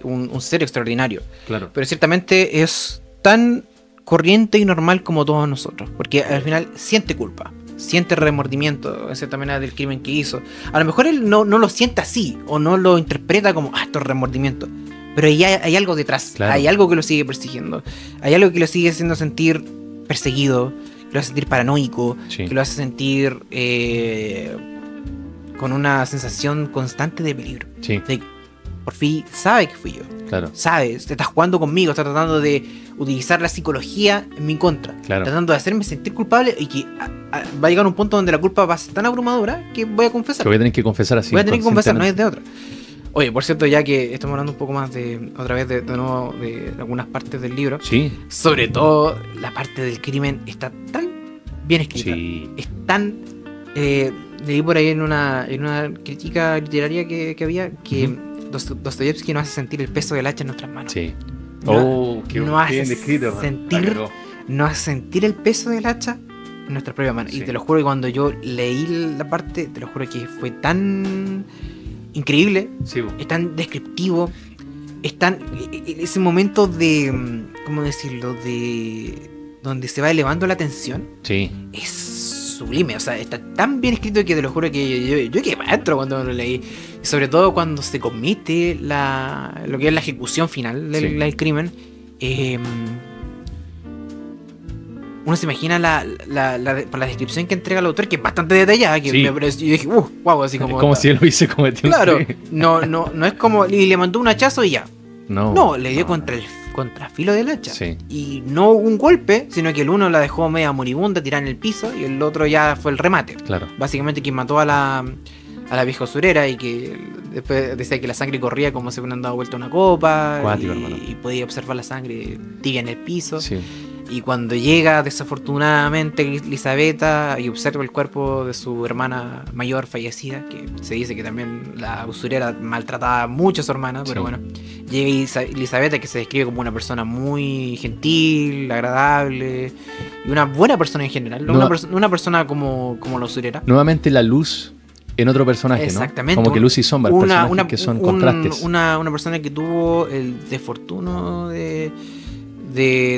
un ser extraordinario. Claro. Pero ciertamente es tan corriente y normal como todos nosotros, porque al final siente culpa, siente remordimiento en cierta manera del crimen que hizo. A lo mejor él no lo siente así o no lo interpreta como esto es remordimiento, pero hay algo detrás. Claro. Hay algo que lo sigue persiguiendo, hay algo que lo sigue haciendo sentir perseguido, que lo hace sentir paranoico, que lo hace sentir con una sensación constante de peligro. De, por fin sabe que fui yo. Claro. Sabes, te estás jugando conmigo, estás tratando de utilizar la psicología en mi contra. Claro. Tratando de hacerme sentir culpable y que va a llegar un punto donde la culpa va a ser tan abrumadora que voy a confesar. Que voy a tener que confesar así. Voy a tener que confesar, no es de otra. Oye, por cierto, ya que estamos hablando un poco más otra vez de nuevo de algunas partes del libro. Sí. Sobre todo la parte del crimen está tan bien escrita. Sí. Es tan... leí por ahí en una crítica literaria que había que Dostoyevsky nos hace sentir el peso del hacha en nuestras manos. Sí. Qué no hace bien descrito. nos hace sentir el peso del hacha en nuestras propias manos. Sí. Y te lo juro que cuando yo leí la parte, te lo juro que fue tan increíble, sí, es tan descriptivo, es tan... ese momento de... ¿cómo decirlo? De... donde se va elevando la tensión. Sí. Es sublime, o sea, está tan bien escrito que te lo juro que yo quedé para adentro cuando lo leí. Y sobre todo cuando se comete lo que es la ejecución final del crimen. Uno se imagina por la descripción que entrega el autor, que es bastante detallada, que me pareció, yo dije, wow, así como... Es como si él lo hubiese cometido. Claro, no es como, y le mandó un hachazo y ya. No, le dio contra el contrafilo del hacha. Sí. Y no un golpe, sino que el uno la dejó media moribunda, tirada en el piso, y el otro ya fue el remate. Claro. Básicamente quien mató a la vieja usurera, y que después decía que la sangre corría como si hubieran dado vuelta una copa. Cuático, y podía observar la sangre tibia en el piso. Sí. Y cuando llega desafortunadamente Elisabetta y observa el cuerpo de su hermana mayor fallecida, que se dice que también la usurera maltrataba mucho a su hermana, pero bueno, llega Elisabetta, que se describe como una persona muy gentil, agradable y una buena persona en general, una persona como la usurera. Nuevamente la luz en otro personaje, exactamente, ¿no? Como que luz y sombra, personajes que son contrastes. Una persona que tuvo el desfortuno de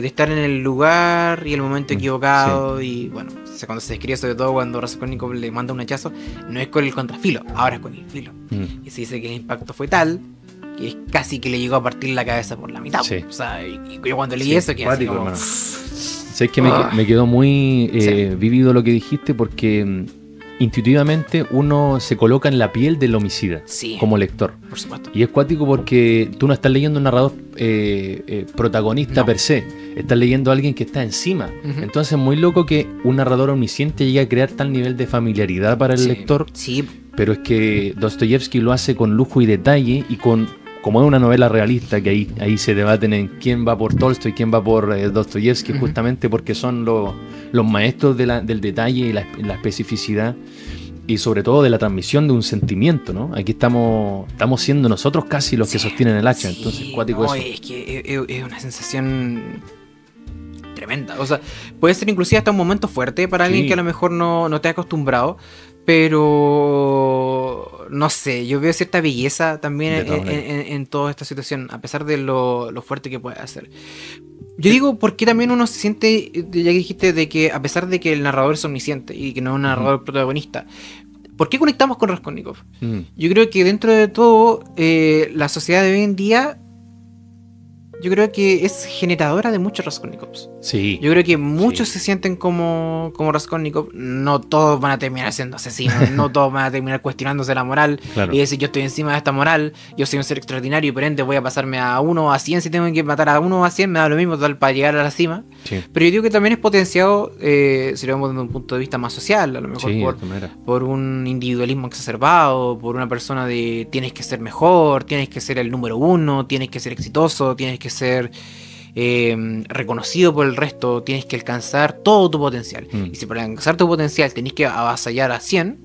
estar en el lugar y el momento equivocado. Y bueno, cuando se describe, sobre todo cuando Raskolnikov le manda un hachazo, no es con el contrafilo, ahora es con el filo. Y se dice que el impacto fue tal que es casi que le llegó a partir la cabeza por la mitad. O sea, y yo cuando leí eso quedé así como... Sabes que me quedó muy vivido lo que dijiste, porque intuitivamente uno se coloca en la piel del homicida como lector. Por supuesto. Y es cuático porque tú no estás leyendo un narrador protagonista per se, estás leyendo a alguien que está encima. Entonces es muy loco que un narrador omnisciente llegue a crear tal nivel de familiaridad para el lector. Sí. Pero es que Dostoyevsky lo hace con lujo y detalle, y como es una novela realista, que ahí se debaten en quién va por Tolstoy, quién va por Dostoyevsky, justamente porque son los maestros del detalle y la especificidad, y sobre todo de la transmisión de un sentimiento, ¿no? Aquí estamos siendo nosotros casi los que sostienen el hacha, entonces cuático eso. Es que es una sensación tremenda, o sea, puede ser inclusive hasta un momento fuerte para alguien que a lo mejor no esté acostumbrado, pero no sé, yo veo cierta belleza también en toda esta situación, a pesar de lo fuerte que puede ser. Yo digo, ¿por qué también uno se siente, ya que dijiste, de que a pesar de que el narrador es omnisciente y que no es un narrador protagonista, ¿por qué conectamos con Raskolnikov? Yo creo que dentro de todo, la sociedad de hoy en día, yo creo que es generadora de muchos Raskolnikovs. Sí. Yo creo que muchos se sienten como Raskolnikov. No todos van a terminar siendo asesinos. No todos van a terminar cuestionándose la moral. Claro. Y decir, yo estoy encima de esta moral. Yo soy un ser extraordinario y por ende voy a pasarme a 1 a 100. Si tengo que matar a 1 a 100, me da lo mismo total para llegar a la cima. Sí. Pero yo digo que también es potenciado, si lo vemos desde un punto de vista más social. A lo mejor por un individualismo exacerbado. Por una persona de tienes que ser mejor. Tienes que ser el número 1. Tienes que ser exitoso. Tienes que ser reconocido por el resto, tienes que alcanzar todo tu potencial. Y si para alcanzar tu potencial tenés que avasallar a 100,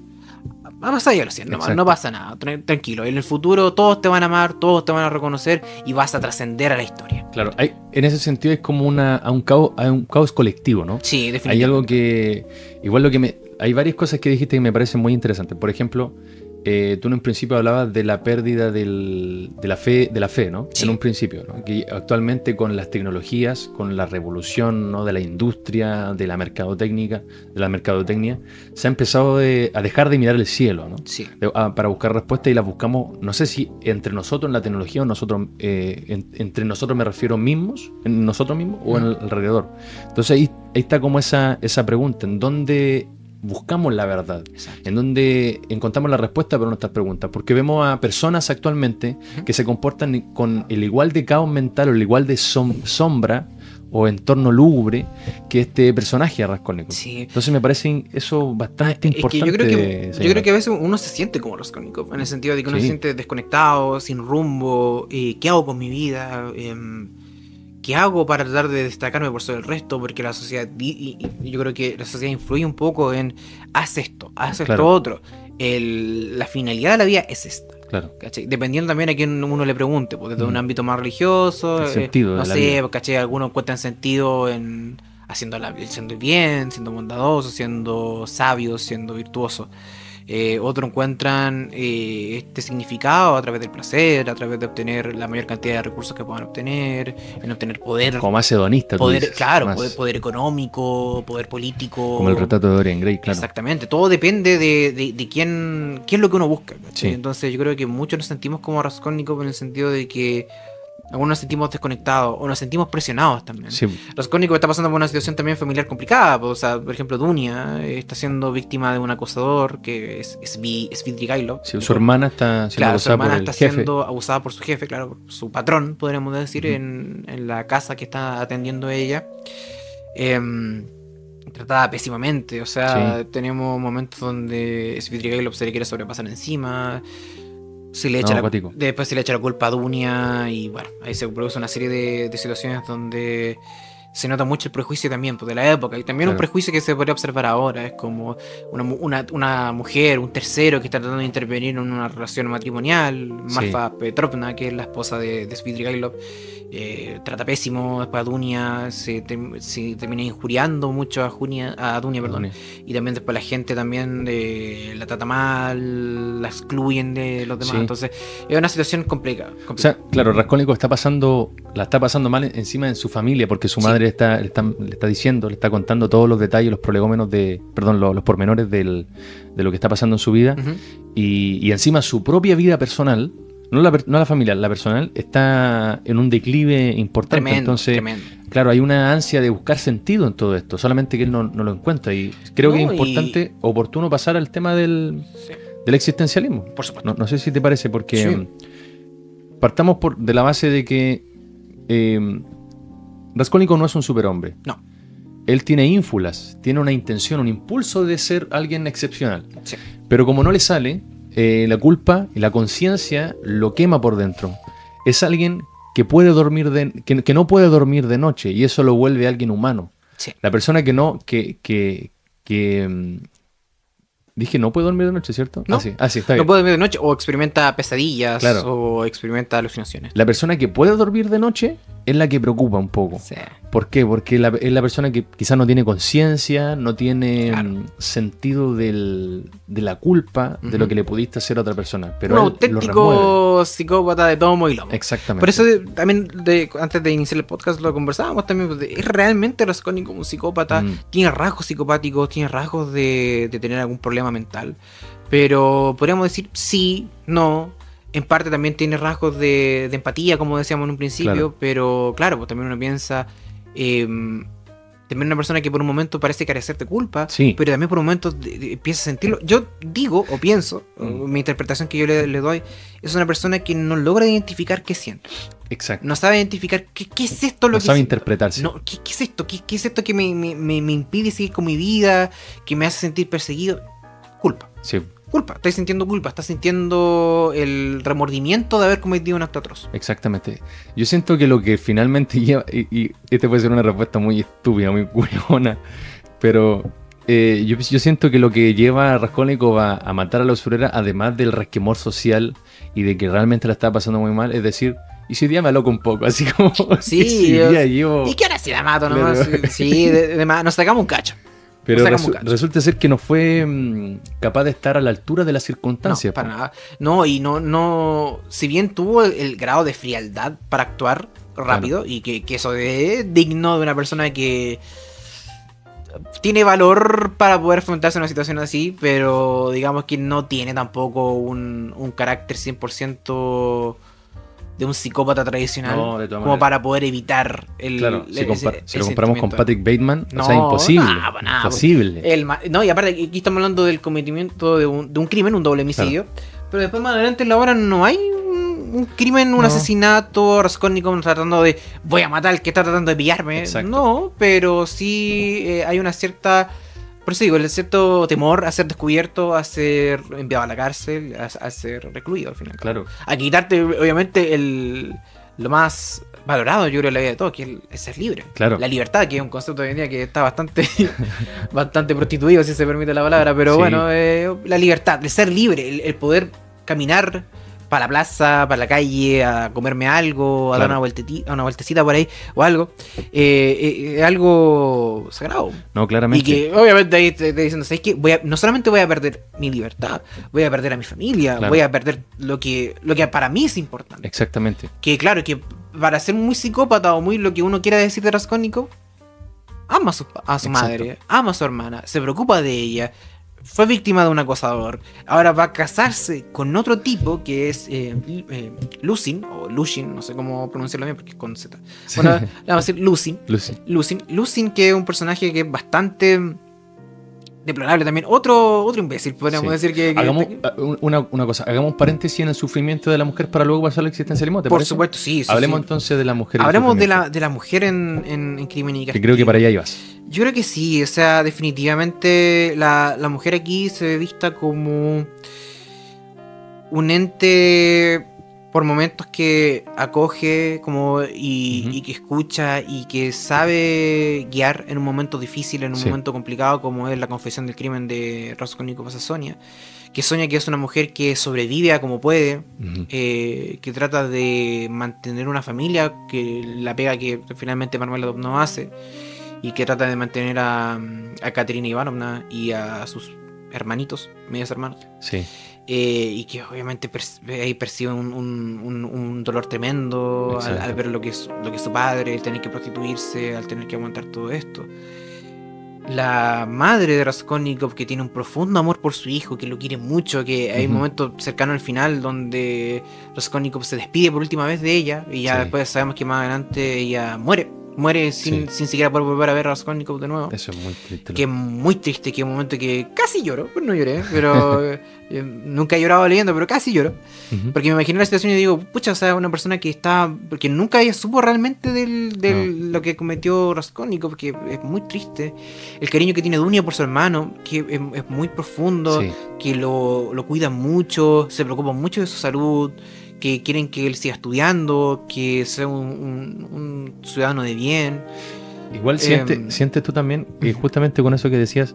avasallar a 100, no pasa nada, tranquilo. En el futuro todos te van a amar, todos te van a reconocer y vas a trascender a la historia. Claro, en ese sentido es como un caos colectivo, ¿no? Sí, definitivamente. Hay algo que, igual hay varias cosas que dijiste que me parecen muy interesantes. Por ejemplo, tú en un principio hablabas de la pérdida de la fe, ¿no? Sí. En un principio, ¿no? Que actualmente con las tecnologías, con la revolución, ¿no? De la industria, de la mercadotecnia, se ha empezado a dejar de mirar el cielo, ¿no? Sí. Para buscar respuestas, y las buscamos, no sé si entre nosotros en la tecnología o nosotros, entre nosotros me refiero en nosotros mismos o en el alrededor. Entonces ahí está como esa pregunta, ¿en dónde buscamos la verdad? Exacto. En donde encontramos la respuesta para nuestras preguntas, porque vemos a personas actualmente que se comportan con el igual de caos mental o el igual de sombra o entorno lúgubre que este personaje de Raskolnikov. Sí. Entonces me parece eso bastante importante. Que yo creo que a veces uno se siente como Raskolnikov, en el sentido de que uno se siente desconectado, sin rumbo, ¿qué hago con mi vida? ¿qué hago para tratar de destacarme por sobre el resto? Porque la sociedad, y yo creo que la sociedad influye un poco en, haz esto otro. La finalidad de la vida es esta. Claro. ¿Cachai? Dependiendo también a quién uno le pregunte, pues desde un ámbito más religioso, el sentido no de la sé, vida. ¿cachai? Algunos encuentran sentido en siendo el bien, siendo bondadoso, siendo sabio, siendo virtuoso. Otros encuentran este significado a través del placer, a través de obtener la mayor cantidad de recursos que puedan obtener, en obtener poder. Como más hedonista, poder, dices, claro, más. Poder económico, poder político. Como el retrato de Dorian Gray, claro. Exactamente, todo depende de quién es lo que uno busca. Sí. Entonces yo creo que muchos nos sentimos como Raskolnikov en el sentido de que algunos nos sentimos desconectados o nos sentimos presionados también. Sí. Raskolnikov está pasando por una situación también familiar complicada. O sea, por ejemplo, Dunia está siendo víctima de un acosador que es Svidrigailov. Sí, su hermana está siendo Claro, su abusada hermana por el está jefe. siendo abusada por su jefe, claro, por su patrón, podríamos decir, en la casa que está atendiendo ella. Tratada pésimamente. O sea, tenemos momentos donde Svidrigailov se le quiere sobrepasar encima. Después se le echa la culpa a Dunia y bueno, ahí se produce una serie de situaciones donde se nota mucho el prejuicio también pues, de la época y también un prejuicio que se podría observar ahora. Es como una mujer, un tercero que está tratando de intervenir en una relación matrimonial. Marfa Petrovna, que es la esposa de Svidrigailov, trata pésimo después a Dunia, se termina injuriando mucho a Dunia, perdón. Y también después la gente también la trata mal, la excluyen de los demás. Entonces es una situación complicada. O sea, claro, Raskolnikov la está pasando mal encima de su familia porque su madre le está diciendo, le está contando todos los detalles, los prolegómenos los pormenores de lo que está pasando en su vida. Y encima su propia vida personal, no la familiar, la personal, está en un declive importante. Tremendo. Claro, hay una ansia de buscar sentido en todo esto, solamente que él no lo encuentra. Y creo que es importante, oportuno pasar al tema del existencialismo. Por supuesto. No sé si te parece, porque partamos de la base de que Raskolnikov no es un superhombre. No. Él tiene ínfulas, tiene una intención, un impulso de ser alguien excepcional. Sí. Pero como no le sale, la culpa y la conciencia lo quema por dentro. Es alguien que puede dormir que no puede dormir de noche y eso lo vuelve alguien humano. Sí. La persona que no dije no puede dormir de noche, ¿cierto? No, sí, está bien. No puede dormir de noche o experimenta pesadillas, claro, o experimenta alucinaciones. La persona que puede dormir de noche es la que preocupa un poco. Sí. ¿Por qué? Porque es la persona que quizás no tiene conciencia, no tiene sentido de la culpa de lo que le pudiste hacer a otra persona. Pero un él auténtico psicópata de tomo y lomo. Exactamente. Por eso también antes de iniciar el podcast lo conversábamos también. ¿Es realmente Raskolnikov como un psicópata? ¿Tiene rasgos psicopáticos? ¿Tiene rasgos de tener algún problema mental? Pero podríamos decir sí, no. En parte también tiene rasgos de empatía, como decíamos en un principio, pero claro, pues también uno piensa, también una persona que por un momento parece carecer de culpa, pero también por un momento empieza a sentirlo. Yo digo o pienso, mi interpretación que yo le doy, es una persona que no logra identificar qué siente. Exacto. No sabe identificar qué es esto lo que sabe siento. interpretarse. No, ¿qué es esto? ¿Qué es esto que me impide seguir con mi vida? Que me hace sentir perseguido. Culpa. Sí. Culpa, estás sintiendo culpa, estás sintiendo el remordimiento de haber cometido un acto atroz. Exactamente. Yo siento que lo que finalmente lleva, y este puede ser una respuesta muy estúpida, muy curiosa, pero yo siento que lo que lleva a Raskolnikov a matar a la usurera, además del resquemor social y de que realmente la está pasando muy mal, es decir, y si hoy día me aloco un poco, así como... Sí, ¿y qué ahora si la mato nomás? Sí, nos sacamos un cacho. Pero resulta ser que no fue capaz de estar a la altura de las circunstancias. No, para nada. No, y no. Si bien tuvo el grado de frialdad para actuar rápido, y que eso es digno de una persona que tiene valor para poder enfrentarse a una situación así, pero digamos que no tiene tampoco un carácter 100% de un psicópata tradicional, como manera, para poder evitar si lo comparamos con Patrick Bateman, o sea, imposible. Imposible. Y aparte, aquí estamos hablando del cometimiento de un crimen, un doble homicidio, pero después más adelante en la obra no hay un crimen, un asesinato, Raskolnikov tratando de voy a matar al que está tratando de pillarme. Exacto. No, pero sí hay una cierta... Por eso digo, el cierto temor a ser descubierto, a ser enviado a la cárcel, a ser recluido al final. Claro. A quitarte, obviamente, lo más valorado, yo creo, en la vida de todos, que es ser libre. Claro. La libertad, que es un concepto hoy en día que está bastante bastante prostituido, si se permite la palabra, pero Sí. bueno, la libertad, de ser libre, el poder caminar para la plaza, para la calle, a comerme algo, a Claro. dar una vueltecita por ahí o algo, es algo sagrado. No, Y claramente. que obviamente ahí te diciendo, ¿sabes qué? No solamente voy a perder mi libertad, voy a perder a mi familia, Claro. voy a perder lo que para mí es importante. Exactamente. Que claro, que para ser muy psicópata o muy lo que uno quiera decir de Raskolnikov, ama a su Exacto. madre, ama a su hermana, se preocupa de ella, fue víctima de un acosador, ahora va a casarse con otro tipo que es Lucin, o Lushin, no sé cómo pronunciarlo bien porque es con Z. Bueno, le vamos a decir Lucin. Lucy. Lucin, que es un personaje que es bastante deplorable también. Otro imbécil, podríamos Sí. decir que Hagamos una cosa, hagamos paréntesis en el sufrimiento de la mujer para luego pasar al existencialismo, ¿te por parece? supuesto, sí. Hablemos sí. entonces de la mujer. y el Hablemos de sufrimiento, la mujer en Crimen y que Castigo. creo que para allá ibas. Yo creo que sí, o sea, definitivamente la mujer aquí se ve vista como un ente por momentos que acoge como y que escucha y que sabe guiar en un momento difícil, en un Sí. momento complicado como es la confesión del crimen de Raskolnikov a Sonia. Que Sonia, que es una mujer que sobrevive a como puede, Ujú. que trata de mantener una familia, que la pega que finalmente Marmeladov no hace, y que trata de mantener a Katerina Ivanovna y a sus hermanitos, medios hermanos, Sí. y que obviamente ahí percibe un dolor tremendo al Exacto. ver lo que es su padre, el tener que prostituirse, al tener que aguantar todo esto. La madre de Raskolnikov, que tiene un profundo amor por su hijo, que lo quiere mucho, que hay un Ujú. momento cercano al final donde Raskolnikov se despide por última vez de ella, y ya Sí. después sabemos que más adelante ella muere sin siquiera poder volver a ver a Raskolnikov de nuevo. Eso es muy triste. Que es muy triste, que es un momento que casi lloro, pero no lloré, pero nunca he llorado leyendo, pero casi lloro. Ujú. Porque me imagino la situación y digo, pucha, o sea, una persona que está, porque nunca ella supo realmente lo que cometió Raskolnikov, que es muy triste. El cariño que tiene Dunia por su hermano, que es muy profundo, Sí. que lo cuidan mucho, se preocupan mucho de su salud, que quieren que él siga estudiando, que sea un ciudadano de bien. Igual sientes tú también, justamente con eso que decías,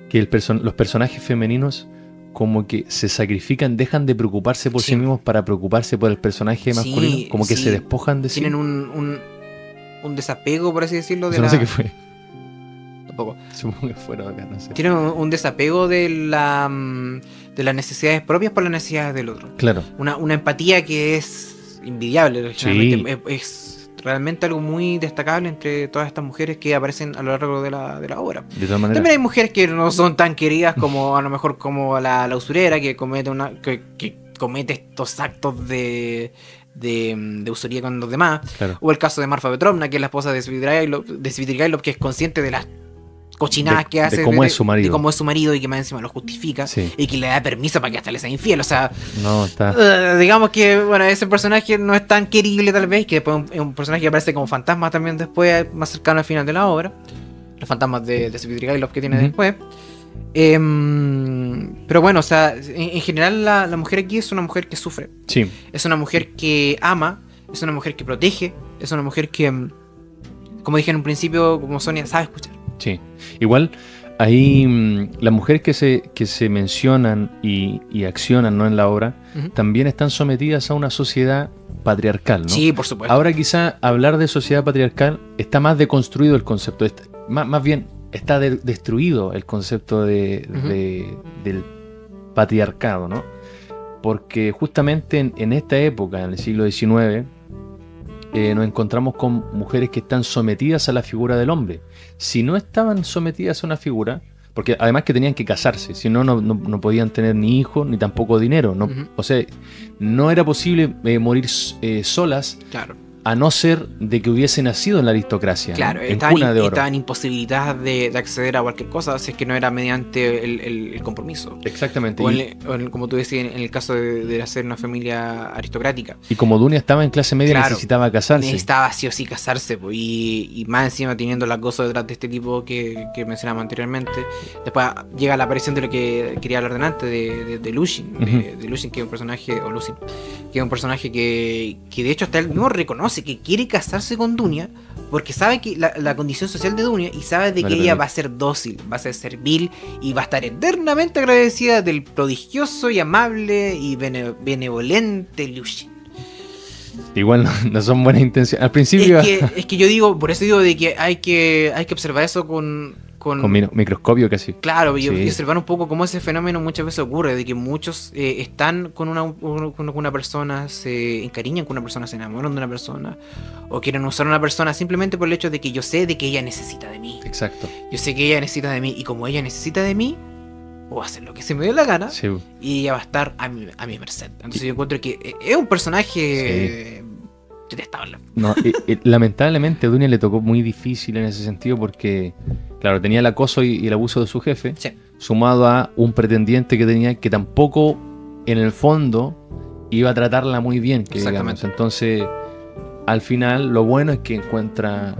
que los personajes femeninos como que se sacrifican, dejan de preocuparse por sí mismos para preocuparse por el personaje Sí, masculino, como que sí. se despojan de sí. Tienen un desapego, por así decirlo, de Eso no sé qué fue. Tampoco. Supongo que fuera acá, no sé. Tienen un desapego de las necesidades propias por las necesidades del otro. Claro. Una empatía que es invidiable. Sí. Generalmente es realmente algo muy destacable entre todas estas mujeres que aparecen a lo largo de la obra. De todas maneras. También hay mujeres que no son tan queridas como a lo mejor como la usurera que comete que comete estos actos de usuría con los demás. Claro. O el caso de Marfa Petrovna, que es la esposa de Svidrigailov, que es consciente de las cochinadas que hace de cómo es su marido. de cómo es su marido y que más encima lo justifica, Sí. y que le da permiso para que hasta le sea infiel. O sea, No, está. digamos que bueno, ese personaje no es tan querible tal vez, que después es un personaje que aparece como fantasma también después, más cercano al final de la obra. Los fantasmas de Svidrigailov que tiene Ujú. después. Pero bueno, o sea, en general la mujer aquí es una mujer que sufre. Sí. Es una mujer que ama, es una mujer que protege, es una mujer que, como dije en un principio, como Sonia, sabe escuchar. Sí. Igual, ahí las mujeres que se mencionan y accionan, ¿no?, en la obra, Ujú. también están sometidas a una sociedad patriarcal, ¿no? Sí, por supuesto. Ahora quizá hablar de sociedad patriarcal está más deconstruido el concepto, más bien está destruido el concepto del patriarcado, ¿no? Porque justamente en esta época, en el siglo XIX, nos encontramos con mujeres que están sometidas a la figura del hombre. Si no estaban sometidas a una figura, porque además que tenían que casarse, si no, no podían tener ni hijos ni tampoco dinero, no, Ujú. o sea, no era posible morir solas Claro. a no ser de que hubiese nacido en la aristocracia, claro, ¿no? En cuna de oro. Estaban imposibilitadas de acceder a cualquier cosa si es que no era mediante el compromiso. Exactamente. Como tú decías, en el caso de hacer una familia aristocrática. Y como Dunia estaba en clase media, claro, necesitaba casarse. Necesitaba sí o sí casarse, pues, y más encima teniendo el acoso detrás de este tipo que mencionamos anteriormente. Después llega la aparición de lo que quería hablar delante, de Lucien, de Lucien, que es un personaje, o Lucien, que es un personaje que de hecho hasta él mismo reconoce que quiere casarse con Dunia porque sabe que la condición social de Dunia, y sabe de que ella va a ser dócil, va a ser servil y va a estar eternamente agradecida del prodigioso y amable y benevolente Lucien. Igual no son buenas intenciones. Al principio es que yo digo, por eso digo de que hay que observar eso con microscopio casi. Claro, y observar un poco cómo ese fenómeno muchas veces ocurre, de que muchos están con una persona, se encariñan con una persona, se enamoran de una persona, o quieren usar a una persona simplemente por el hecho de que yo sé de que ella necesita de mí. Exacto. Yo sé que ella necesita de mí, y como ella necesita de mí, voy a hacer lo que se me dé la gana, sí, y ella va a estar a mi merced. Entonces yo encuentro que es un personaje... detestable. No, lamentablemente a Dunia le tocó muy difícil en ese sentido porque, claro, tenía el acoso y el abuso de su jefe, sí, sumado a un pretendiente que tenía que tampoco, en el fondo, iba a tratarla muy bien, que digamos. Entonces, al final, lo bueno es que encuentra,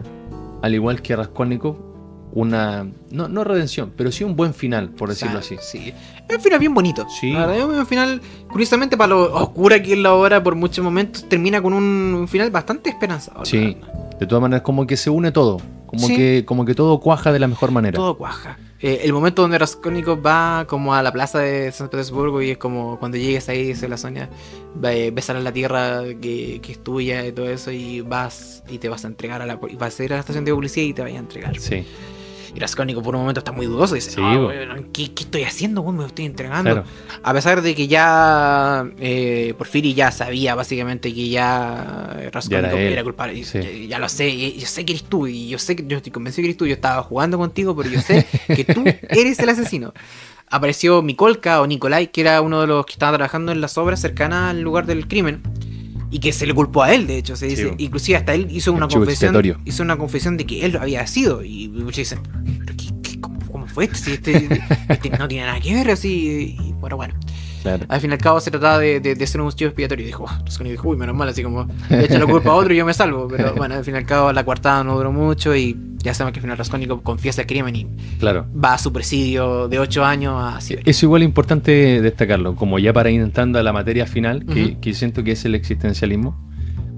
al igual que Raskolnikov, una, no redención, pero sí un buen final, por decirlo así. Sí, es un final bien bonito. Sí. La verdad, es un final, curiosamente, para lo oscura que es la obra, por muchos momentos termina con un final bastante esperanzador. Sí, de todas maneras, como que se une todo, como que todo cuaja de la mejor manera. Todo cuaja. El momento donde Raskolnikov va como a la plaza de San Petersburgo, y es como cuando llegues ahí, dice la Sonia, besarás la tierra que es tuya y todo eso, y vas y te vas a entregar y vas a ir a la estación de policía y te vas a entregar. Sí. Y Raskolnikov por un momento está muy dudoso y dice, sí, ¿qué estoy haciendo? Me estoy entregando. Claro. A pesar de que ya Porfiri ya sabía básicamente que ya Raskolnikov era culpable. Sí. Ya lo sé, yo sé que eres tú, y yo estoy convencido que eres tú. Yo estaba jugando contigo, pero yo sé que tú eres el asesino. Apareció Mikolka o Nikolai, que era uno de los que estaba trabajando en las obras cercanas al lugar del crimen, y que se le culpó a él, de hecho, se dice. Sí. Inclusive hasta él hizo una confesión de que él lo había sido. Y muchos dicen, ¿pero cómo fue esto? Si este no tiene nada que ver, así. Y bueno. Claro. Al fin y al cabo se trataba de ser un chivo expiatorio. Y dijo, uy, menos mal, así como le echa la culpa a otro y yo me salvo. Pero bueno, al fin y al cabo la coartada no duró mucho, y ya sabemos que al final Raskolnikov confiesa el crimen y va a su presidio de 8 años a Siberia. Es igual importante destacarlo, como ya para ir entrando a la materia final, que siento que es el existencialismo.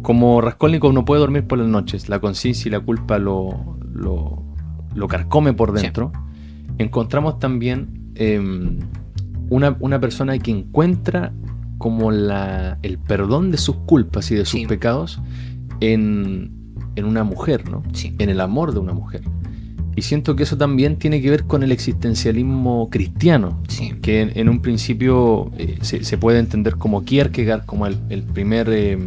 Como Raskolnikov no puede dormir por las noches, la conciencia y la culpa lo carcome por dentro. Sí. Encontramos también una persona que encuentra como el perdón de sus culpas y de sus pecados en una mujer, ¿no? Sí. En el amor de una mujer. Y siento que eso también tiene que ver con el existencialismo cristiano, que en un principio se puede entender como Kierkegaard, como el primer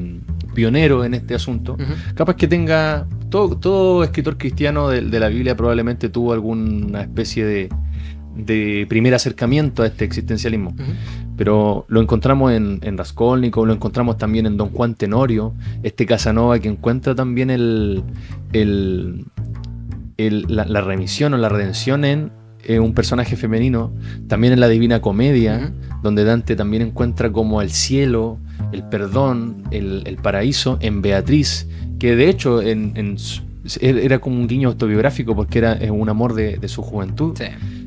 pionero en este asunto. Capaz que tenga, todo escritor cristiano de la Biblia probablemente tuvo alguna especie de primer acercamiento a este existencialismo. Pero lo encontramos en Raskolnikov, lo encontramos también en Don Juan Tenorio, este Casanova que encuentra también la remisión o la redención en un personaje femenino, también en la Divina Comedia, donde Dante también encuentra como el cielo, el perdón, el paraíso en Beatriz, que de hecho era como un guiño autobiográfico porque era un amor de su juventud. Sí.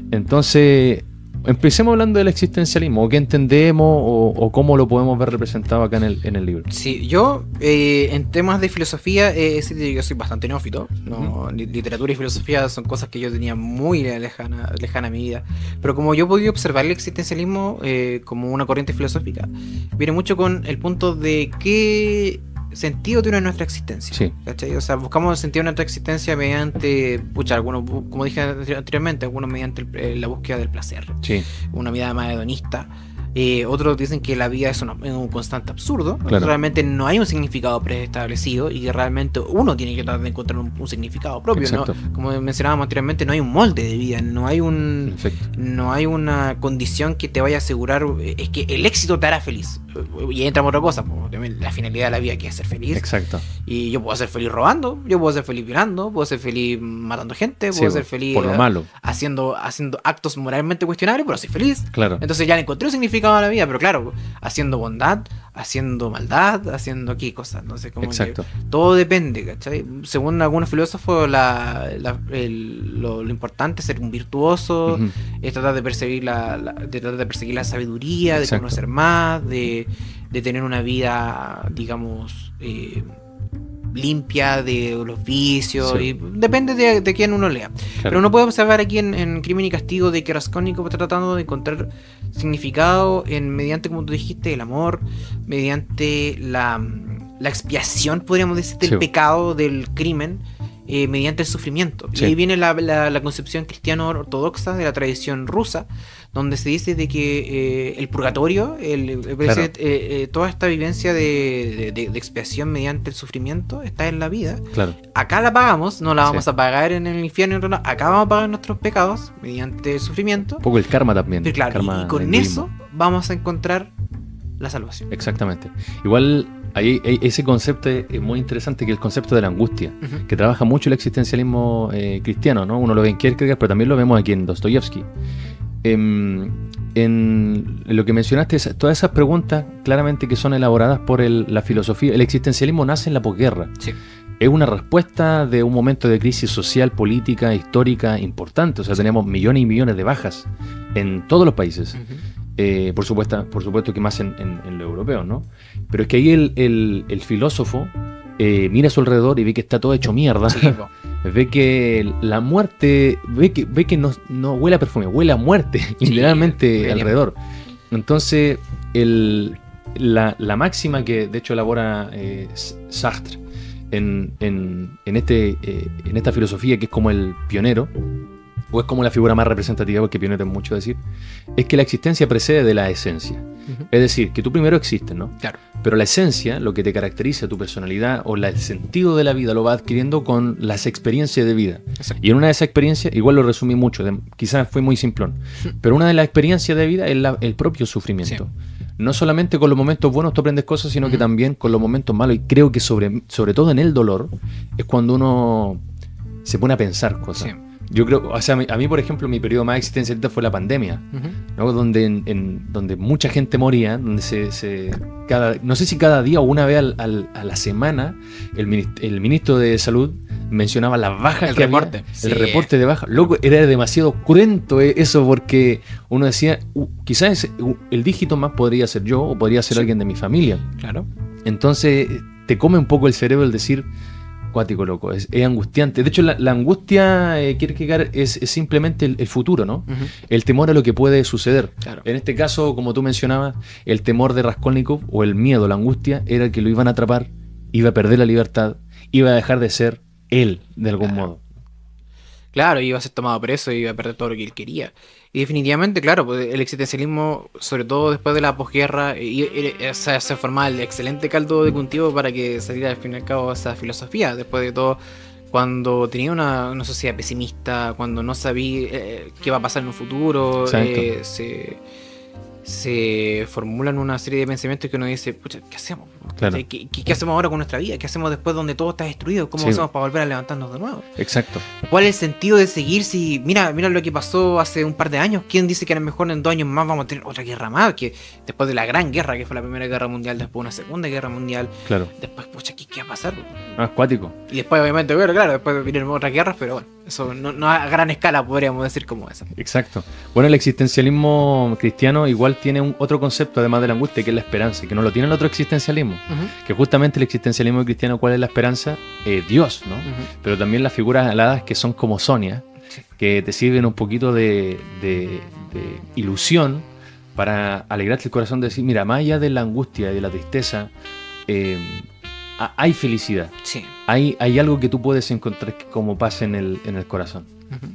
Entonces, empecemos hablando del existencialismo, o qué entendemos o cómo lo podemos ver representado acá en el libro. Sí, yo en temas de filosofía, yo soy bastante neófito, ¿no? Literatura y filosofía son cosas que yo tenía muy lejana a mi vida, pero como yo he podido observar el existencialismo como una corriente filosófica, viene mucho con el punto de qué sentido tiene nuestra existencia. Sí. ¿Cachai? O sea, buscamos el sentido de nuestra existencia mediante, algunos, como dije anteriormente, algunos mediante la búsqueda del placer. Sí. Una mirada más hedonista. Otros dicen que la vida es un constante absurdo. Claro. Realmente no hay un significado preestablecido y que realmente uno tiene que tratar de encontrar un significado propio, ¿no? Como mencionábamos anteriormente, no hay un molde de vida, no hay una condición que te vaya a asegurar, es que el éxito te hará feliz. y entramos otra cosa, la finalidad de la vida que es ser feliz. Exacto. Y yo puedo ser feliz robando, yo puedo ser feliz violando, puedo ser feliz matando gente, puedo ser feliz por lo malo, haciendo actos moralmente cuestionables, pero soy feliz. Claro. Entonces ya le encontré un significado a la vida, pero claro, haciendo bondad, haciendo maldad, haciendo qué cosas. Entonces, como exacto, que todo depende, ¿cachai? Según algunos filósofos, lo importante es ser un virtuoso, es tratar de perseguir la sabiduría, de conocer más, de tener una vida, digamos, limpia de los vicios, y depende de quién uno lea. Claro. Pero uno puede observar aquí en Crimen y Castigo de que Raskolnikov está tratando de encontrar significado mediante, como tú dijiste, el amor, mediante la expiación, podríamos decir, del pecado, del crimen, mediante el sufrimiento. Y ahí viene la concepción cristiano ortodoxa de la tradición rusa, donde se dice de que el purgatorio, toda esta vivencia de expiación mediante el sufrimiento está en la vida. Claro. Acá la pagamos, no la vamos a pagar en el infierno, acá vamos a pagar nuestros pecados mediante el sufrimiento. Un poco el karma también. Pero claro, karma, y con eso vamos a encontrar la salvación. Exactamente. Igual ahí ese concepto es muy interesante, que es el concepto de la angustia, que trabaja mucho el existencialismo cristiano, ¿no? Uno lo ve en Kierkegaard, pero también lo vemos aquí en Dostoyevsky. En lo que mencionaste, todas esas preguntas claramente que son elaboradas por la filosofía. El existencialismo nace en la posguerra. Sí. Es una respuesta de un momento de crisis social, política, histórica importante. O sea, tenemos millones y millones de bajas en todos los países. Por supuesto que más en lo europeo, ¿no? Pero es que ahí el filósofo mira a su alrededor y ve que está todo hecho mierda. Sí, ve que la muerte, ve que no huele a perfume, huele a muerte, literalmente alrededor. Entonces, la máxima que de hecho elabora Sartre en esta filosofía, que es como el pionero, o es como la figura más representativa, porque pionero es mucho decir, es que la existencia precede de la esencia. Es decir, que tú primero existes, ¿no? Claro. Pero la esencia, lo que te caracteriza, tu personalidad o el sentido de la vida, lo vas adquiriendo con las experiencias de vida. Exacto. Y en una de esas experiencias, igual lo resumí mucho, quizás fue muy simplón, pero una de las experiencias de vida es el propio sufrimiento. Sí. No solamente con los momentos buenos tú aprendes cosas, sino que también con los momentos malos. Y creo que sobre todo en el dolor es cuando uno se pone a pensar cosas. Sí. Yo creo, o sea, a mí, por ejemplo, mi periodo más existencialista fue la pandemia, ¿no? Donde mucha gente moría, donde no sé si cada día o una vez a la semana el ministro de Salud mencionaba las bajas que había, el reporte de bajas. Loco, era demasiado cruento eso, porque uno decía, quizás el dígito más podría ser yo o podría ser alguien de mi familia. Claro. Entonces te come un poco el cerebro el decir, cuático, loco, es angustiante. De hecho, la angustia, Kierkegaard, es simplemente el futuro, ¿no? El temor a lo que puede suceder. Claro. En este caso, como tú mencionabas, el temor de Raskolnikov, o el miedo, la angustia, era que lo iban a atrapar, iba a perder la libertad, iba a dejar de ser él, de algún modo. Claro, iba a ser tomado preso y iba a perder todo lo que él quería. Y definitivamente, claro, pues el existencialismo, sobre todo después de la posguerra, se formaba el excelente caldo de cultivo para que saliera al fin y al cabo esa filosofía. Después de todo, cuando tenía una sociedad pesimista, cuando no sabía qué va a pasar en un futuro, se formulan una serie de pensamientos que uno dice, pucha, ¿qué hacemos? Claro. ¿Qué hacemos ahora con nuestra vida? ¿Qué hacemos después donde todo está destruido? ¿Cómo hacemos para volver a levantarnos de nuevo? Exacto. ¿Cuál es el sentido de seguir si... Mira lo que pasó hace un par de años. ¿Quién dice que a lo mejor en 2 años más vamos a tener otra guerra más? Que después de la gran guerra, que fue la Primera Guerra Mundial, después una Segunda Guerra Mundial. Claro. Después, pucha, ¿qué va a pasar? Acuático. Y después, obviamente, claro, después vinieron otras guerras, pero bueno, eso no a gran escala podríamos decir como esa. Exacto. Bueno, el existencialismo cristiano igual tiene otro concepto, además de la angustia, que es la esperanza, que no lo tiene el otro existencialismo. Que justamente el existencialismo cristiano, ¿cuál es la esperanza? Dios, ¿no? Pero también las figuras aladas que son como Sonia, que te sirven un poquito de ilusión para alegrarte el corazón, de decir, mira, más allá de la angustia y de la tristeza, hay felicidad. Sí. Hay algo que tú puedes encontrar como paz en el corazón.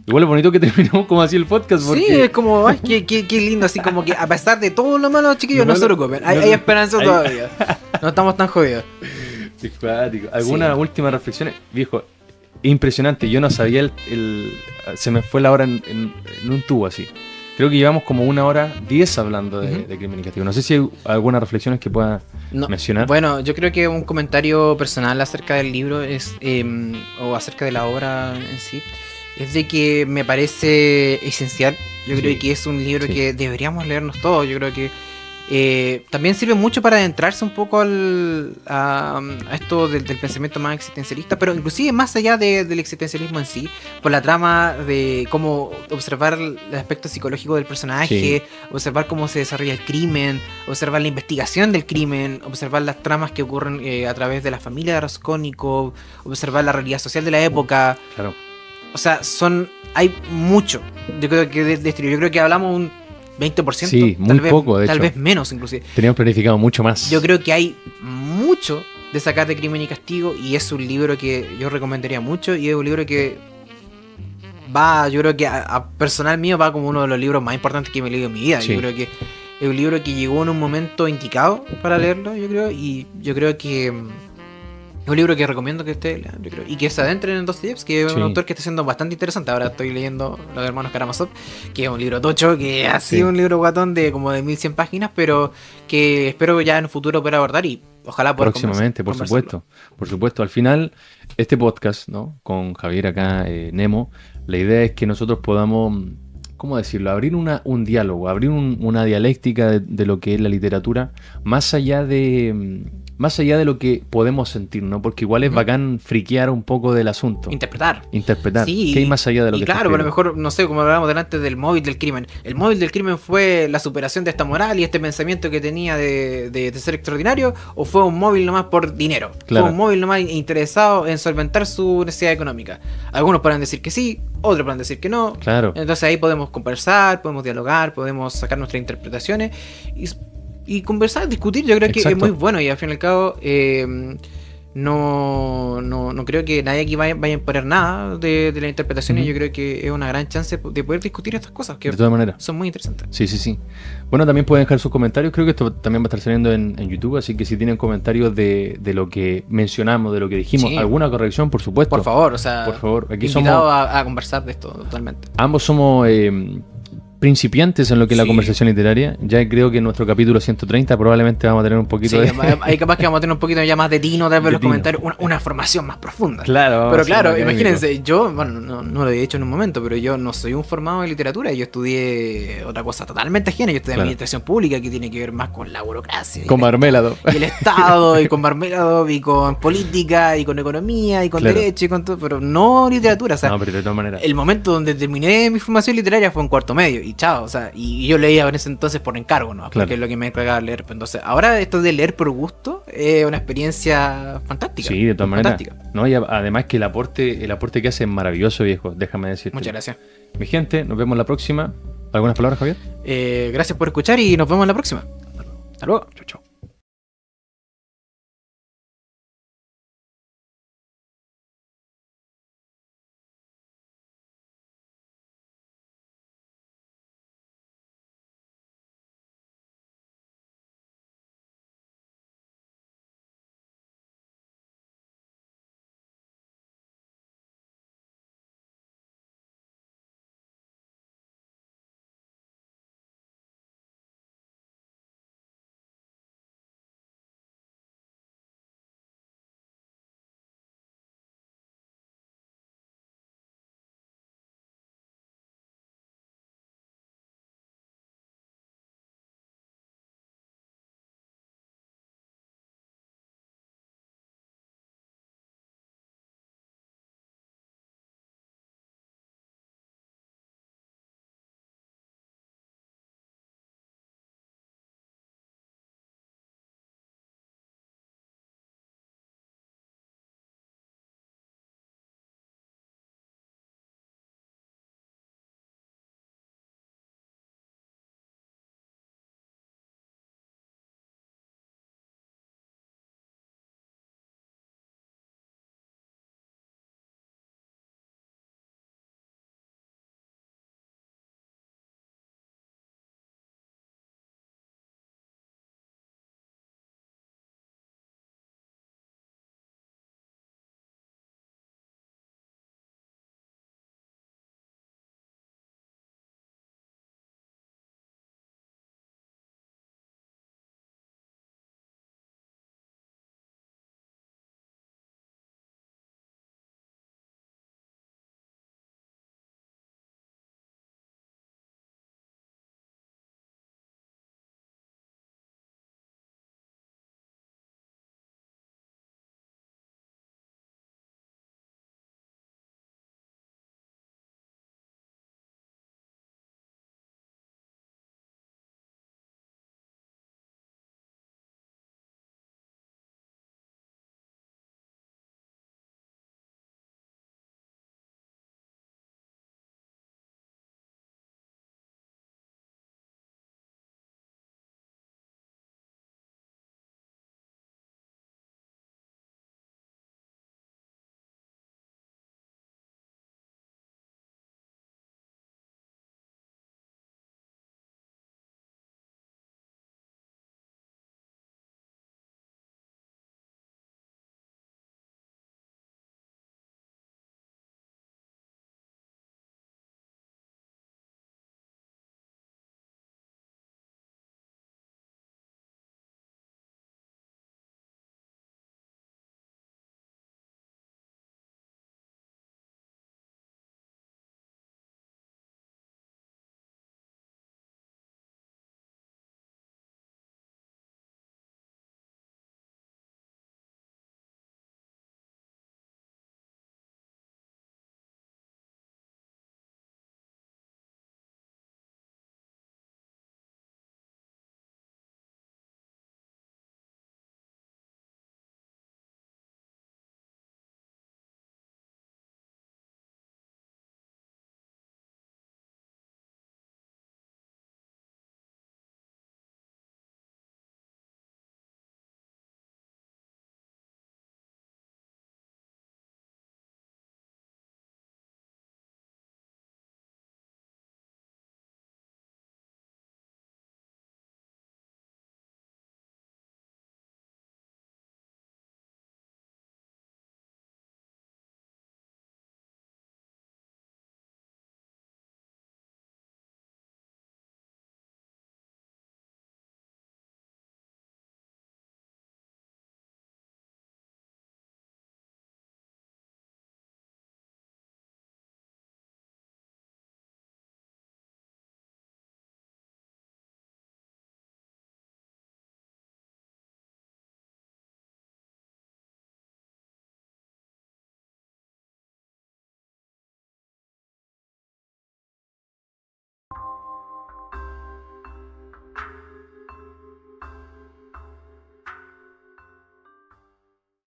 Igual es bonito que terminemos como así el podcast, porque... Sí, es como, ay, qué lindo, así como que a pesar de todo lo malo, chiquillos, no se preocupen, hay esperanza todavía. No estamos tan jodidos. ¿Alguna última reflexión? Viejo, impresionante, yo no sabía se me fue la hora en un tubo así. Creo que llevamos como 1 hora 10 hablando de Crimen y Castigo. No sé si hay algunas reflexiones que pueda mencionar. Bueno, yo creo que un comentario personal acerca del libro es o acerca de la obra en sí, es de que me parece esencial. Yo creo que es un libro que deberíamos leernos todos. Yo creo que también sirve mucho para adentrarse un poco a esto del pensamiento más existencialista, pero inclusive más allá del existencialismo en sí, por la trama de cómo observar el aspecto psicológico del personaje, observar cómo se desarrolla el crimen, observar la investigación del crimen, observar las tramas que ocurren a través de la familia de Raskolnikov, observar la realidad social de la época. Claro. O sea, hay mucho. Yo creo que de este libro, yo creo que hablamos un 20%, sí, muy poco, de hecho. Tal vez menos, inclusive. Teníamos planificado mucho más. Yo creo que hay mucho de sacar de Crimen y Castigo y es un libro que yo recomendaría mucho y es un libro que va, yo creo que a personal mío va como uno de los libros más importantes que me he leído en mi vida. Sí. Yo creo que es un libro que llegó en un momento indicado para leerlo, yo creo, y yo creo que es un libro que recomiendo que ustedes lean, yo creo, y que se adentren en Dostoyevsky, que es un autor que está siendo bastante interesante. Ahora estoy leyendo Los Hermanos Karamazov, que es un libro tocho, que ha sido un libro guatón de como de 1100 páginas, pero que espero ya en un futuro poder abordar y ojalá poder próximamente, por supuesto. Por supuesto, al final, este podcast, ¿no? Con Javier acá, Nemo, la idea es que nosotros podamos, ¿cómo decirlo? Abrir un diálogo, abrir una dialéctica de lo que es la literatura, más allá de lo que podemos sentir, ¿no? Porque igual es bacán friquear un poco del asunto. Interpretar. Sí, ¿qué hay más allá de lo que claro, pero a lo mejor, no sé, como hablábamos delante del móvil del crimen. El móvil del crimen fue la superación de esta moral y este pensamiento que tenía de ser extraordinario, o fue un móvil nomás por dinero. Claro. Fue un móvil nomás interesado en solventar su necesidad económica. Algunos podrán decir que sí, otros podrán decir que no. Claro. Entonces ahí podemos conversar, podemos dialogar, podemos sacar nuestras interpretaciones y conversar, discutir. Yo creo que es muy bueno y al fin y al cabo no creo que nadie aquí vaya a imponer nada de las interpretaciones. Yo creo que es una gran chance de poder discutir estas cosas que de todas maneras son muy interesantes. Sí. Bueno, también pueden dejar sus comentarios. Creo que esto también va a estar saliendo en YouTube, así que si tienen comentarios de lo que mencionamos, de lo que dijimos, alguna corrección, por supuesto. Por favor, o sea, por favor. Aquí invitado a conversar de esto totalmente. Ambos somos principiantes en lo que es la conversación literaria. Ya creo que en nuestro capítulo 130 probablemente vamos a tener un poquito de... Ahí capaz que vamos a tener un poquito ya más de tino, tal vez los comentarios, una formación más profunda. Claro. Pero claro, imagínense, yo, bueno, no lo he dicho en un momento, pero yo no soy un formado en literatura, yo estudié otra cosa totalmente ajena, yo estudié administración pública, que tiene que ver más con la burocracia. Con Marméladov. Y el Estado, y con Marméladov, y con política, y con economía, y con derecho, y con todo, pero no literatura. O sea, no, pero de todas maneras. El momento donde terminé mi formación literaria fue en cuarto medio, y chao, o sea, y yo leía en ese entonces por encargo, ¿no? Porque es lo que me encargaba leer. Entonces, ahora esto de leer por gusto es una experiencia fantástica. Sí, de todas maneras. No, y además que el aporte que hace es maravilloso, viejo, déjame decirte. Muchas gracias. Mi gente, nos vemos la próxima. ¿Algunas palabras, Javier? Gracias por escuchar y nos vemos la próxima. Hasta luego. Chau.